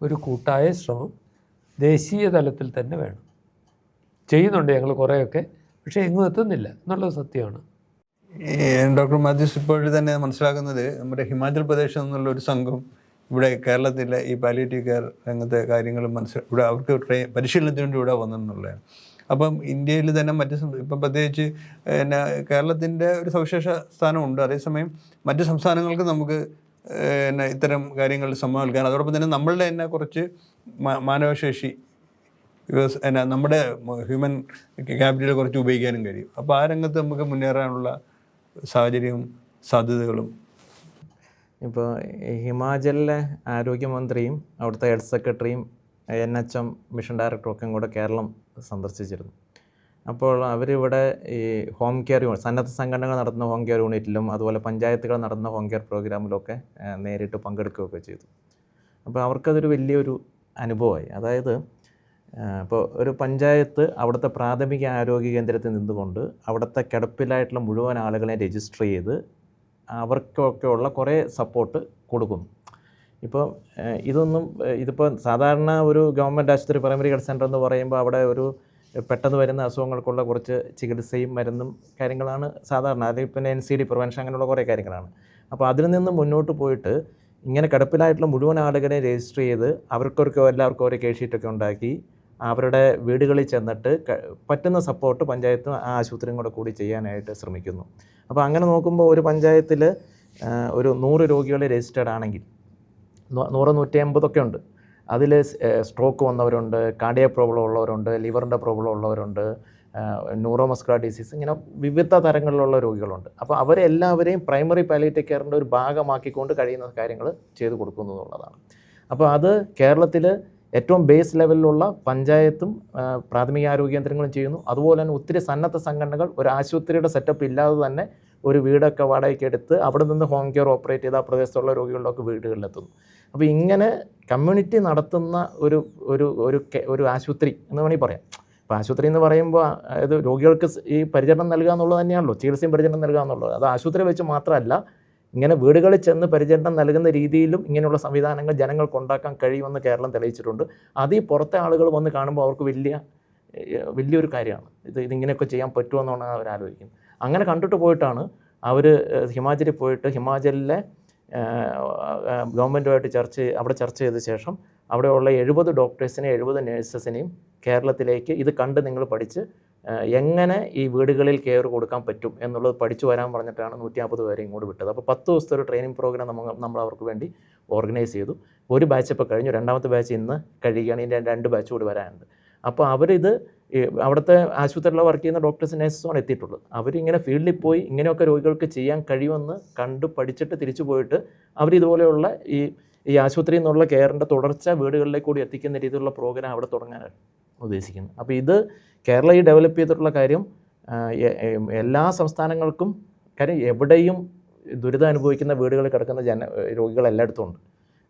ഒരു കൂട്ടായ ശ്രമം ദേശീയ തലത്തിൽ തന്നെ വേണം. ചെയ്യുന്നുണ്ട് ഞങ്ങൾ കുറേയൊക്കെ, പക്ഷേ എങ്ങും എത്തുന്നില്ല എന്നുള്ളത് സത്യമാണ്. ഡോക്ടർ മാത്യൂസ് ഇപ്പോഴും തന്നെ മനസ്സിലാക്കുന്നത് നമ്മുടെ ഹിമാചൽ പ്രദേശിൽ നിന്നുള്ള ഒരു സംഘം ഇവിടെ കേരളത്തിലെ ഈ പാലിയേറ്റീവ് കെയർ രംഗത്തെ കാര്യങ്ങൾ ഇവിടെ അവർക്ക് പരിശീലനത്തിന് വേണ്ടി ഇവിടെ വന്നെന്നുള്ളതാണ്. അപ്പം ഇന്ത്യയിൽ തന്നെ ഇപ്പം പ്രത്യേകിച്ച് പിന്നെ കേരളത്തിൻ്റെ ഒരു സവിശേഷ സ്ഥാനമുണ്ട്. അതേസമയം മറ്റ് സംസ്ഥാനങ്ങൾക്ക് നമുക്ക് ഇത്തരം കാര്യങ്ങൾ സമ്മതിക്കാൻ, അതോടൊപ്പം തന്നെ നമ്മളുടെ തന്നെ കുറച്ച് മാനവശേഷി നമ്മുടെ ഹ്യൂമൻ ക്യാപിറ്റൽ കുറച്ച് ഉപയോഗിക്കാനും കഴിയും. അപ്പോൾ ആ രംഗത്ത് നമുക്ക് മുന്നേറാനുള്ള സാഹചര്യവും സാധ്യതകളും. ഇപ്പോൾ ഹിമാചലിലെ ആരോഗ്യമന്ത്രിയും അവിടുത്തെ ഹെൽത്ത് സെക്രട്ടറിയും NHM മിഷൻ ഡയറക്ടറും ഒക്കെ കൂടെ കേരളം സന്ദർശിച്ചിരുന്നു. അപ്പോൾ അവരിവിടെ ഈ ഹോം കെയർ സന്നദ്ധ സംഘടനകൾ നടത്തുന്ന ഹോം കെയർ യൂണിറ്റിലും അതുപോലെ പഞ്ചായത്തുകൾ നടത്തുന്ന ഹോം കെയർ പ്രോഗ്രാമിലൊക്കെ നേരിട്ട് പങ്കെടുക്കുകയൊക്കെ ചെയ്തു. അപ്പോൾ അവർക്കതൊരു വലിയൊരു അനുഭവമായി. അതായത് ഇപ്പോൾ ഒരു പഞ്ചായത്ത് അവിടുത്തെ പ്രാഥമിക ആരോഗ്യ കേന്ദ്രത്തിൽ നിന്നുകൊണ്ട് അവിടുത്തെ കിടപ്പിലായിട്ടുള്ള മുഴുവൻ ആളുകളെയും രജിസ്റ്റർ ചെയ്ത് അവർക്കൊക്കെ ഉള്ള കുറേ സപ്പോർട്ട് കൊടുക്കുന്നു. ഇപ്പോൾ ഇതിപ്പോൾ സാധാരണ ഒരു ഗവൺമെൻറ് ആശുപത്രി പ്രൈമറി ഹെൽത്ത് സെൻ്റർ എന്ന് പറയുമ്പോൾ അവിടെ ഒരു പെട്ടെന്ന് വരുന്ന അസുഖങ്ങൾക്കുള്ള കുറച്ച് ചികിത്സയും മരുന്നും കാര്യങ്ങളാണ് സാധാരണ. അല്ലെങ്കിൽ പിന്നെ NCD പ്രിവെൻഷൻ അങ്ങനെയുള്ള കുറേ കാര്യങ്ങളാണ്. അപ്പോൾ അതിൽ നിന്ന് മുന്നോട്ട് പോയിട്ട് ഇങ്ങനെ കിടപ്പിലായിട്ടുള്ള മുഴുവൻ ആളുകളെ രജിസ്റ്റർ ചെയ്ത് എല്ലാവർക്കും ഓരോ കേസ് ഷീറ്റൊക്കെ ഉണ്ടാക്കി അവരുടെ വീടുകളിൽ ചെന്നിട്ട് പറ്റുന്ന സപ്പോർട്ട് പഞ്ചായത്തും ആ ആശുപത്രിയും കൂടി ചെയ്യാനായിട്ട് ശ്രമിക്കുന്നു. അപ്പോൾ അങ്ങനെ നോക്കുമ്പോൾ ഒരു പഞ്ചായത്തിൽ ഒരു 100 രോഗികൾ രജിസ്റ്റേർഡ് ആണെങ്കിൽ 100-150 ഉണ്ട്. അതിൽ സ്ട്രോക്ക് വന്നവരുണ്ട്, കാർഡിയാക് പ്രോബ്ലം ഉള്ളവരുണ്ട്, ലിവറിൻ്റെ പ്രോബ്ലം ഉള്ളവരുണ്ട്, ന്യൂറോമസ്കുലർ ഡിസീസ്, ഇങ്ങനെ വിവിധ തരങ്ങളിലുള്ള രോഗികളുണ്ട്. അപ്പോൾ അവരെല്ലാവരെയും പ്രൈമറി പാലിയേറ്റീവ് കെയറിൻ്റെ ഒരു ഭാഗമാക്കിക്കൊണ്ട് കഴിയുന്ന കാര്യങ്ങൾ ചെയ്തു കൊടുക്കുന്നു എന്നുള്ളതാണ്. അപ്പോൾ അത് കേരളത്തിൽ ഏറ്റവും ബേസ് ലെവലിലുള്ള പഞ്ചായത്തും പ്രാഥമിക ആരോഗ്യ കേന്ദ്രങ്ങളും ചെയ്യുന്നു. അതുപോലെ തന്നെ ഒത്തിരി സന്നദ്ധ സംഘടനകൾ ഒരു ആശുപത്രിയുടെ സെറ്റപ്പ് ഇല്ലാതെ തന്നെ ഒരു വീടൊക്കെ വാടകയ്ക്ക് എടുത്ത് അവിടെ നിന്ന് ഹോം കെയർ ഓപ്പറേറ്റ് ചെയ്ത് ആ പ്രദേശത്തുള്ള രോഗികളുടെയൊക്കെ വീടുകളിലെത്തുന്നു. അപ്പോൾ ഇങ്ങനെ കമ്മ്യൂണിറ്റി നടത്തുന്ന ഒരു ആശുപത്രി എന്ന് വേണമെങ്കിൽ പറയാം. അപ്പോൾ ആശുപത്രി എന്ന് പറയുമ്പോൾ അത് രോഗികൾക്ക് ഈ പരിചരണം നൽകുക എന്നുള്ളത് തന്നെയാണല്ലോ, ചികിത്സയും പരിചരണം നൽകുക എന്നുള്ളത്. അത് ആശുപത്രി വെച്ച് മാത്രമല്ല, ഇങ്ങനെ വീടുകളിൽ ചെന്ന് പരിചരണം നൽകുന്ന രീതിയിലും ഇങ്ങനെയുള്ള സംവിധാനങ്ങൾ ജനങ്ങൾക്ക് ഉണ്ടാക്കാൻ കഴിയുമെന്ന് കേരളം തെളിയിച്ചിട്ടുണ്ട്. അത് ഈ പുറത്തെ ആളുകൾ വന്ന് കാണുമ്പോൾ അവർക്ക് വലിയൊരു കാര്യമാണ്. ഇതിങ്ങനെയൊക്കെ ചെയ്യാൻ പറ്റുമെന്നാണ് അവർ ആലോചിക്കുന്നത്. അങ്ങനെ കണ്ടിട്ട് പോയിട്ടാണ് അവർ ഹിമാചലിൽ പോയിട്ട് ഹിമാചലിലെ ഗവൺമെൻറ്റുമായിട്ട് ചർച്ച ചെയ്ത ശേഷം അവിടെയുള്ള 70 ഡോക്ടേഴ്സിനെയും 70 നേഴ്സസിനെയും കേരളത്തിലേക്ക് ഇത് കണ്ട് നിങ്ങൾ പഠിച്ച് എങ്ങനെ ഈ വീടുകളിൽ കെയർ കൊടുക്കാൻ പറ്റും എന്നുള്ളത് പഠിച്ചു വരാൻ പറഞ്ഞിട്ടാണ് 150 പേരെ ഇങ്ങോട്ട് വിട്ടത്. അപ്പോൾ 10 ദിവസത്തെ ഒരു ട്രെയിനിങ് പ്രോഗ്രാം നമ്മൾ അവർക്ക് വേണ്ടി ഓർഗനൈസ് ചെയ്തു. ഒരു ബാച്ച് ഇപ്പോൾ കഴിഞ്ഞു, 2ാമത്തെ ബാച്ച് ഇന്ന് കഴിയുകയാണ്. ഇതിൻ്റെ 2 ബാച്ച് കൂടി വരാനുണ്ട്. അപ്പോൾ അവരിത് അവിടുത്തെ ആശുപത്രിയിൽ വർക്ക് ചെയ്യുന്ന ഡോക്ടേഴ്സ് നേഴ്സസുമാണ് എത്തിയിട്ടുള്ളത്. അവരിങ്ങനെ ഫീൽഡിൽ പോയി ഇങ്ങനെയൊക്കെ രോഗികൾക്ക് ചെയ്യാൻ കഴിയുമെന്ന് കണ്ടു പഠിച്ചിട്ട് തിരിച്ചു പോയിട്ട് അവരിതുപോലെയുള്ള ഈ ആശുപത്രിയിൽ നിന്നുള്ള കെയറിൻ്റെ തുടർച്ച വീടുകളിലേക്ക് കൂടി എത്തിക്കുന്ന രീതിയിലുള്ള പ്രോഗ്രാം അവിടെ തുടങ്ങാനാണ് ഉദ്ദേശിക്കുന്നത്. അപ്പോൾ ഇത് കേരളം ഡെവലപ്പ് ചെയ്തിട്ടുള്ള കാര്യം എല്ലാ സംസ്ഥാനങ്ങൾക്കും, കാര്യം എവിടെയും ദുരിതം അനുഭവിക്കുന്ന വീടുകളിൽ കിടക്കുന്ന രോഗികൾ എല്ലായിടത്തും ഉണ്ട്.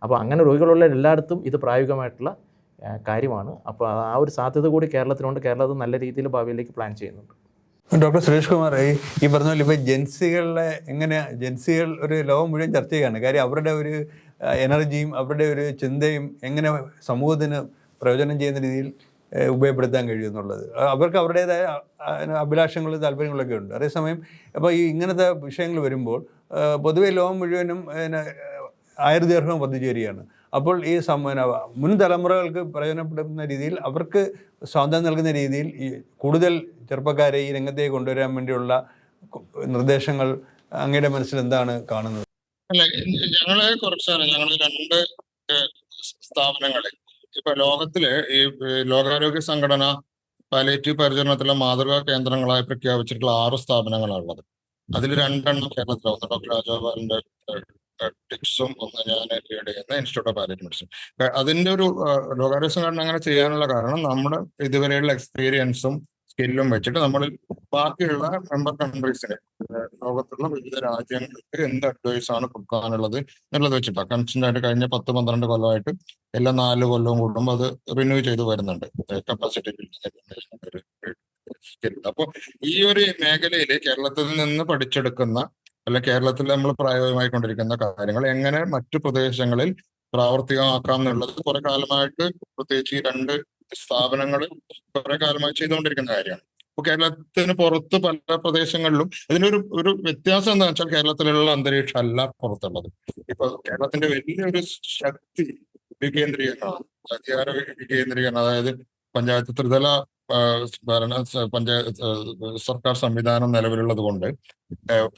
അപ്പോൾ അങ്ങനെ രോഗികളുള്ള എല്ലായിടത്തും ഇത് പ്രായോഗികമായിട്ടുള്ള കാര്യമാണ്. അപ്പോൾ ആ ഒരു സാധ്യത കൂടി കേരളത്തിലുണ്ട്. കേരളത്തിൽ നല്ല രീതിയിൽ ഭാവിയിലേക്ക് പ്ലാൻ ചെയ്യുന്നുണ്ട്. ഡോക്ടർ സുരേഷ് കുമാർ, ഈ പറഞ്ഞ പോലെ ഇപ്പോൾ ജെൻസികൾ ഒരു ലോകം മുഴുവൻ ചർച്ച ചെയ്യുകയാണ്. കാര്യം അവരുടെ ഒരു എനർജിയും അവരുടെ ഒരു ചിന്തയും എങ്ങനെ സമൂഹത്തിന് പ്രയോജനം ചെയ്യുന്ന രീതിയിൽ ഉപയോഗപ്പെടുത്താൻ കഴിയുമെന്നുള്ളത്. അവർക്ക് അവരുടേതായ അഭിലാഷങ്ങളും താല്പര്യങ്ങളൊക്കെ ഉണ്ട്. അതേസമയം അപ്പോൾ ഈ ഇങ്ങനത്തെ വിഷയങ്ങൾ വരുമ്പോൾ പൊതുവെ ലോകം മുഴുവനും ആയുർദൈർഘ്യം വർദ്ധിച്ചുവരികയാണ്. അപ്പോൾ ഈ മുൻ തലമുറകൾക്ക് പ്രയോജനപ്പെടുന്ന രീതിയിൽ, അവർക്ക് സ്വാതന്ത്ര്യം നൽകുന്ന രീതിയിൽ ഈ കൂടുതൽ ചെറുപ്പക്കാരെ ഈ രംഗത്തേക്ക് കൊണ്ടുവരാൻ വേണ്ടിയുള്ള നിർദ്ദേശങ്ങൾ അങ്ങയുടെ മനസ്സിൽ എന്താണ് കാണുന്നത്? അല്ല, ഞങ്ങള് രണ്ട് സ്ഥാപനങ്ങളെ ഇപ്പൊ ലോകത്തില് ഈ ലോകാരോഗ്യ സംഘടന പാലിയേറ്റീവ് പരിചരണത്തിലെ മാതൃകാ കേന്ദ്രങ്ങളായി പ്രഖ്യാപിച്ചിട്ടുള്ള 6 സ്ഥാപനങ്ങളാണുള്ളത്. അതിൽ 2 കേരളത്തിലെ, ഒന്ന് ഡോക്ടർ രാജഗോപാലിന്റെ ടിപ്സും ഒന്ന് ഞാൻ ലീഡ് ചെയ്യുന്ന ഇൻസ്റ്റിറ്റ്യൂട്ട് ഓഫ് പാലിയേറ്റീവ് മെഡിസിൻ. അതിന്റെ ഒരു ലോകാരോഗ്യ സംഘടന അങ്ങനെ ചെയ്യാനുള്ള കാരണം നമ്മുടെ ഇതുവരെയുള്ള എക്സ്പീരിയൻസും സ്കില്ലും വെച്ചിട്ട് നമ്മൾ ബാക്കിയുള്ള മെമ്പർ കൺട്രീസിന്, ലോകത്തുള്ള വിവിധ രാജ്യങ്ങൾക്ക് എന്ത് അഡ്വൈസ് ആണ് കൊടുക്കാനുള്ളത് എന്നുള്ളത് വെച്ചിട്ടാണ്. കൺസ്റ്റന്റ് കഴിഞ്ഞ 10-12 കൊല്ലമായിട്ട് എല്ലാ 4 കൊല്ലവും കൂടുമ്പോൾ അത് റിന്യൂ ചെയ്ത് വരുന്നുണ്ട്, കപ്പാസിറ്റി ബിൽഡിംഗ് സ്കിൽ. അപ്പോൾ ഈ ഒരു മേഖലയിൽ കേരളത്തിൽ നിന്ന് പഠിച്ചെടുക്കുന്ന, അല്ല കേരളത്തിൽ നമ്മൾ പ്രായോഗികമായിക്കൊണ്ടിരിക്കുന്ന കാര്യങ്ങൾ എങ്ങനെ മറ്റു പ്രദേശങ്ങളിൽ പ്രാവർത്തികമാക്കാം എന്നുള്ളത് കുറെ കാലമായിട്ട്, പ്രത്യേകിച്ച് ഈ 2 സ്ഥാപനങ്ങൾ കുറെ കാലമായി ചെയ്തുകൊണ്ടിരിക്കുന്ന കാര്യമാണ്. ഇപ്പൊ കേരളത്തിന് പുറത്ത് പല പ്രദേശങ്ങളിലും ഇതിനൊരു വ്യത്യാസം എന്താ വെച്ചാൽ, കേരളത്തിലുള്ള അന്തരീക്ഷം അല്ല പുറത്തുള്ളത്. ഇപ്പൊ കേരളത്തിന്റെ വലിയൊരു ശക്തി വികേന്ദ്രീകരണമാണ്, അധികാര വികേന്ദ്രീകരണം. അതായത് പഞ്ചായത്ത് ത്രിതല സർക്കാർ സംവിധാനം നിലവിലുള്ളത് കൊണ്ട്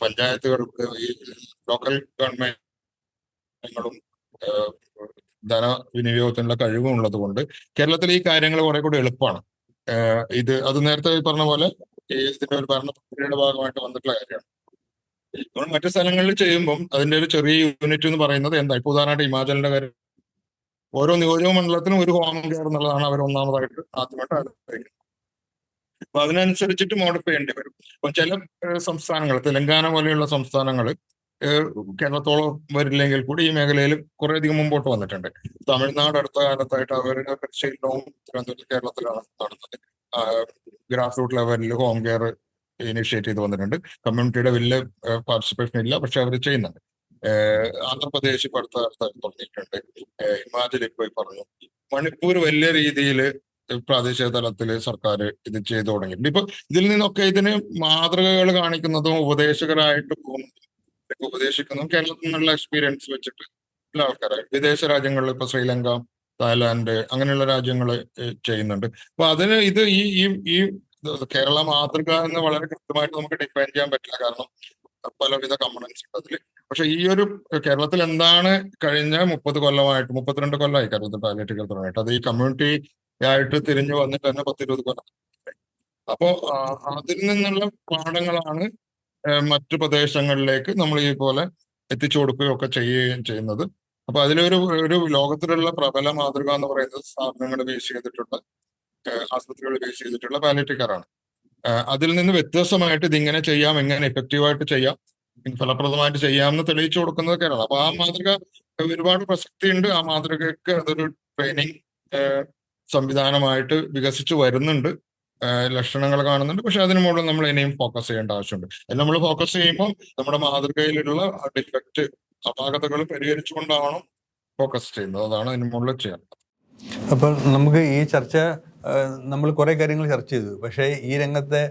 പഞ്ചായത്തുകൾക്ക് ഈ ലോക്കൽ ഗവൺമെന്റുകളും ധനവിനിയോഗത്തിനുള്ള കഴിവും ഉള്ളത് കൊണ്ട് കേരളത്തിൽ ഈ കാര്യങ്ങൾ കുറെ കൂടി എളുപ്പമാണ്. അത് നേരത്തെ പറഞ്ഞ പോലെ ഇതിന്റെ ഒരു ഭരണപ്രക്രിയയുടെ ഭാഗമായിട്ട് വന്നിട്ടുള്ള കാര്യമാണ്. ഇപ്പോൾ മറ്റു സ്ഥലങ്ങളിൽ ചെയ്യുമ്പം അതിന്റെ ഒരു ചെറിയ യൂണിറ്റ് എന്ന് പറയുന്നത് എന്താ, ഇപ്പൊ ഉദാഹരണമായിട്ട് ഹിമാചലിന്റെ കാര്യം, ഓരോ നിയോജക മണ്ഡലത്തിനും ഒരു ഹോം കെയർ എന്നുള്ളതാണ് അവർ ആദ്യമായിട്ട് ആലോചിക്കുന്നത്. അപ്പൊ അതിനനുസരിച്ചിട്ട് മോഡിഫൈ ചെയ്യേണ്ടി വരും. അപ്പൊ ചില സംസ്ഥാനങ്ങൾ, തെലങ്കാന പോലെയുള്ള സംസ്ഥാനങ്ങൾ കേരളത്തോളം വരില്ലെങ്കിൽ കൂടി ഈ മേഖലയിൽ കുറേയധികം മുമ്പോട്ട് വന്നിട്ടുണ്ട്. തമിഴ്നാട് അടുത്ത കാലത്തായിട്ട് അവരുടെ പരിശീലനവും കേരളത്തിലാണ് നടന്നത്. ഗ്രാസ് റൂട്ട് ലെവലിൽ ഹോം കെയർ ഇനിഷ്യേറ്റ് ചെയ്ത് വന്നിട്ടുണ്ട്. കമ്മ്യൂണിറ്റിയുടെ വലിയ പാർട്ടിസിപ്പേഷൻ ഇല്ല, പക്ഷെ അവർ ചെയ്യുന്നുണ്ട്. ആന്ധ്രാപ്രദേശ് ഇപ്പൊ അടുത്ത കാലത്തായിട്ട് തുടങ്ങിയിട്ടുണ്ട്. ഹിമാചൽ ഇപ്പൊ പറഞ്ഞു. മണിപ്പൂർ വലിയ രീതിയിൽ പ്രാദേശിക തലത്തിൽ സർക്കാർ ഇത് ചെയ്തു തുടങ്ങിയിട്ടുണ്ട്. ഇപ്പൊ ഇതിൽ നിന്നൊക്കെ ഇതിന് മാതൃകകൾ കാണിക്കുന്നതും ഉപദേശകരായിട്ട് പോകുന്നതും ഉപദേശിക്കുന്നതും കേരളത്തിൽ നിന്നുള്ള എക്സ്പീരിയൻസ് വെച്ചിട്ട് ഉള്ള ആൾക്കാരായി. വിദേശ രാജ്യങ്ങളിൽ ഇപ്പൊ ശ്രീലങ്ക, തായ്ലാന്റ് അങ്ങനെയുള്ള രാജ്യങ്ങൾ ചെയ്യുന്നുണ്ട്. അപ്പൊ അതിന് ഇത് ഈ കേരള മാതൃക എന്ന് വളരെ കൃത്യമായിട്ട് നമുക്ക് ഡിഫൈൻ ചെയ്യാൻ പറ്റില്ല, കാരണം പലവിധ കമ്പണൻസ് ഉണ്ട് അതിൽ. പക്ഷെ ഈ ഒരു കേരളത്തിൽ എന്താണ് കഴിഞ്ഞ 30 കൊല്ലമായിട്ട്, 32 കൊല്ലമായി കേരളത്തിൽ പാലിയേറ്റീവ് കെയർ തുടങ്ങിയിട്ട്, അത് ഈ കമ്മ്യൂണിറ്റി ആയിട്ട് തിരിഞ്ഞു വന്നിട്ട് തന്നെ 10-20 കൊല്ലം. അപ്പോ അതിൽ നിന്നുള്ള പാഠങ്ങളാണ് മറ്റു പ്രദേശങ്ങളിലേക്ക് നമ്മൾ ഈ പോലെ എത്തിച്ചു കൊടുക്കുകയും ഒക്കെ ചെയ്യുന്നത്. അപ്പൊ അതിലൊരു ലോകത്തിലുള്ള പ്രബല മാതൃക എന്ന് പറയുന്നത് സ്ഥാപനങ്ങൾ ബേസ് ചെയ്തിട്ടുള്ള, ആശുപത്രികൾ ബേസ് ചെയ്തിട്ടുള്ള പാലിയേറ്റീവ് കെയർ ആണ്. അതിൽ നിന്ന് വ്യത്യസ്തമായിട്ട് ഇതിങ്ങനെ ചെയ്യാം, എങ്ങനെ എഫക്റ്റീവായിട്ട് ചെയ്യാം, ഫലപ്രദമായിട്ട് ചെയ്യാമെന്ന് തെളിയിച്ചു കൊടുക്കുന്നത് കേരളം. അപ്പൊ ആ മാതൃക ഒരുപാട് പ്രസക്തിയുണ്ട്. ആ മാതൃകയ്ക്ക് അതൊരു ട്രെയിനിങ് സംവിധാനമായിട്ട് വികസിച്ചു വരുന്നുണ്ട്, ലക്ഷണങ്ങൾ കാണുന്നുണ്ട്. പക്ഷെ അതിന് മുകളിൽ നമ്മൾ ഇനിയും ഫോക്കസ് ചെയ്യേണ്ട ആവശ്യമുണ്ട്. അതിൽ നമ്മൾ ഫോക്കസ് ചെയ്യുമ്പോൾ നമ്മുടെ മാതൃകയിലുള്ള ഡിഫക്റ്റ്, അപാകതകൾ പരിഹരിച്ചുകൊണ്ടാവണം ഫോക്കസ് ചെയ്യുന്നത്. അതാണ് അതിന് മുകളിൽ ചെയ്യേണ്ടത്. അപ്പോൾ നമുക്ക് ഈ ചർച്ച, നമ്മൾ കുറേ കാര്യങ്ങൾ ചർച്ച ചെയ്തു. പക്ഷേ ഈ രംഗത്തെ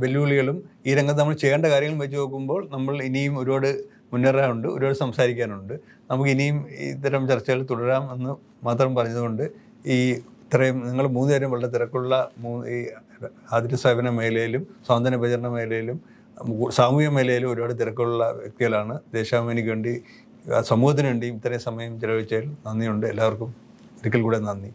വെല്ലുവിളികളും ഈ രംഗത്ത് നമ്മൾ ചെയ്യേണ്ട കാര്യങ്ങളും വെച്ച് നോക്കുമ്പോൾ നമ്മൾ ഇനിയും ഒരുപാട് മുന്നേറാനുണ്ട്, ഒരുപാട് സംസാരിക്കാനുണ്ട്. നമുക്ക് ഇനിയും ഇത്തരം ചർച്ചകൾ തുടരാം എന്ന് മാത്രം പറഞ്ഞതുകൊണ്ട്, ഈ ഇത്രയും നിങ്ങൾ 3 പേരും വളരെ തിരക്കുള്ള ഈ ആതുര സേവന മേഖലയിലും സ്വാതന്ത്ര്യ പ്രചരണ മേഖലയിലും സാമൂഹ്യ മേഖലയിലും ഒരുപാട് തിരക്കുള്ള വ്യക്തികളാണ്. ദേശാഭിമാനിക്ക് വേണ്ടി, സമൂഹത്തിന് വേണ്ടി ഇത്രയും സമയം ചെലവഴിച്ചതിൽ നന്ദിയുണ്ട്. എല്ലാവർക്കും ഒരിക്കൽ കൂടെ നന്ദി.